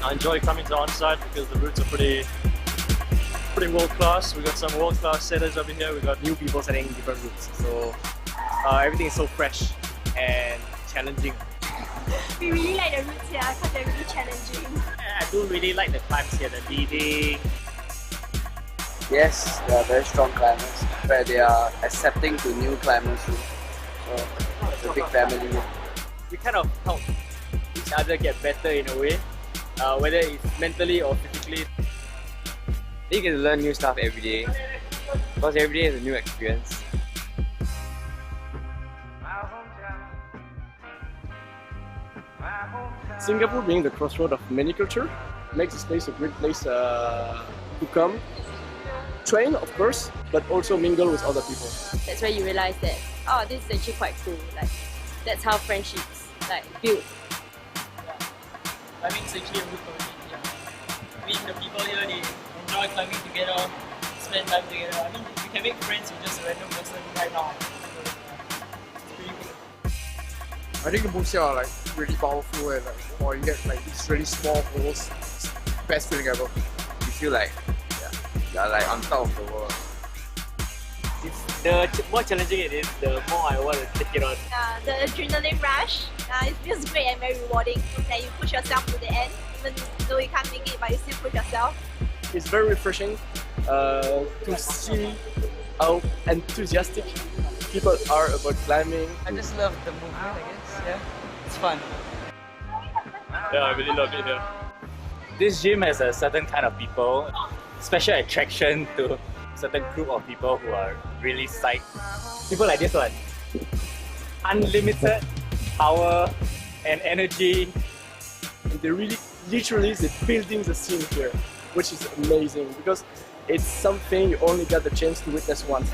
I enjoy coming to onsite because the routes are pretty world class. We got some world class setters over here. We got new people setting different routes, so everything is so fresh and challenging. We really like the routes here because they're really challenging. I do really like the climbs here, the leading. Yes, they are very strong climbers, where they are accepting to new climbers too. So it's a big family. We kind of help each other get better in a way, whether it's mentally or physically. You get to learn new stuff every day, because every day is a new experience. Singapore being the crossroad of many culture makes this place a great place to come, train of course, but also mingle with other people. That's where you realize that, oh, this is actually quite cool. Like, that's how friendships like build. I mean, it's actually a good community. I mean, the people here, they enjoy climbing together, spend time together. I mean, you can make friends with just a random person right now. So, it's pretty cool. I think the moves here are like really powerful and like, or you get like these really small holes. It's the best feeling ever. You feel like you're like on top of the world. The more challenging it is, the more I want to take it on. The adrenaline rush, it feels great and very rewarding. That you push yourself to the end, even though you can't make it, but you still push yourself. It's very refreshing to see how enthusiastic people are about climbing. I just love the movement, I guess. Yeah, it's fun. Yeah, I really love it here. This gym has a certain kind of people, special attraction to certain group of people who are really psyched. People like this one. Unlimited power and energy. And they really, literally, they're building the scene here, which is amazing because it's something you only get the chance to witness once.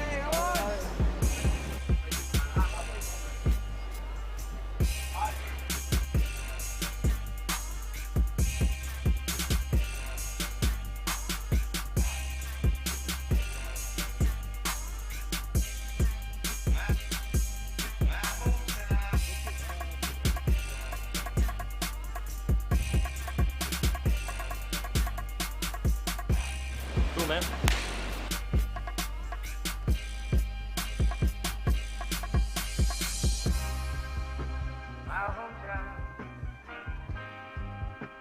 Cool, man.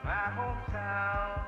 My hometown,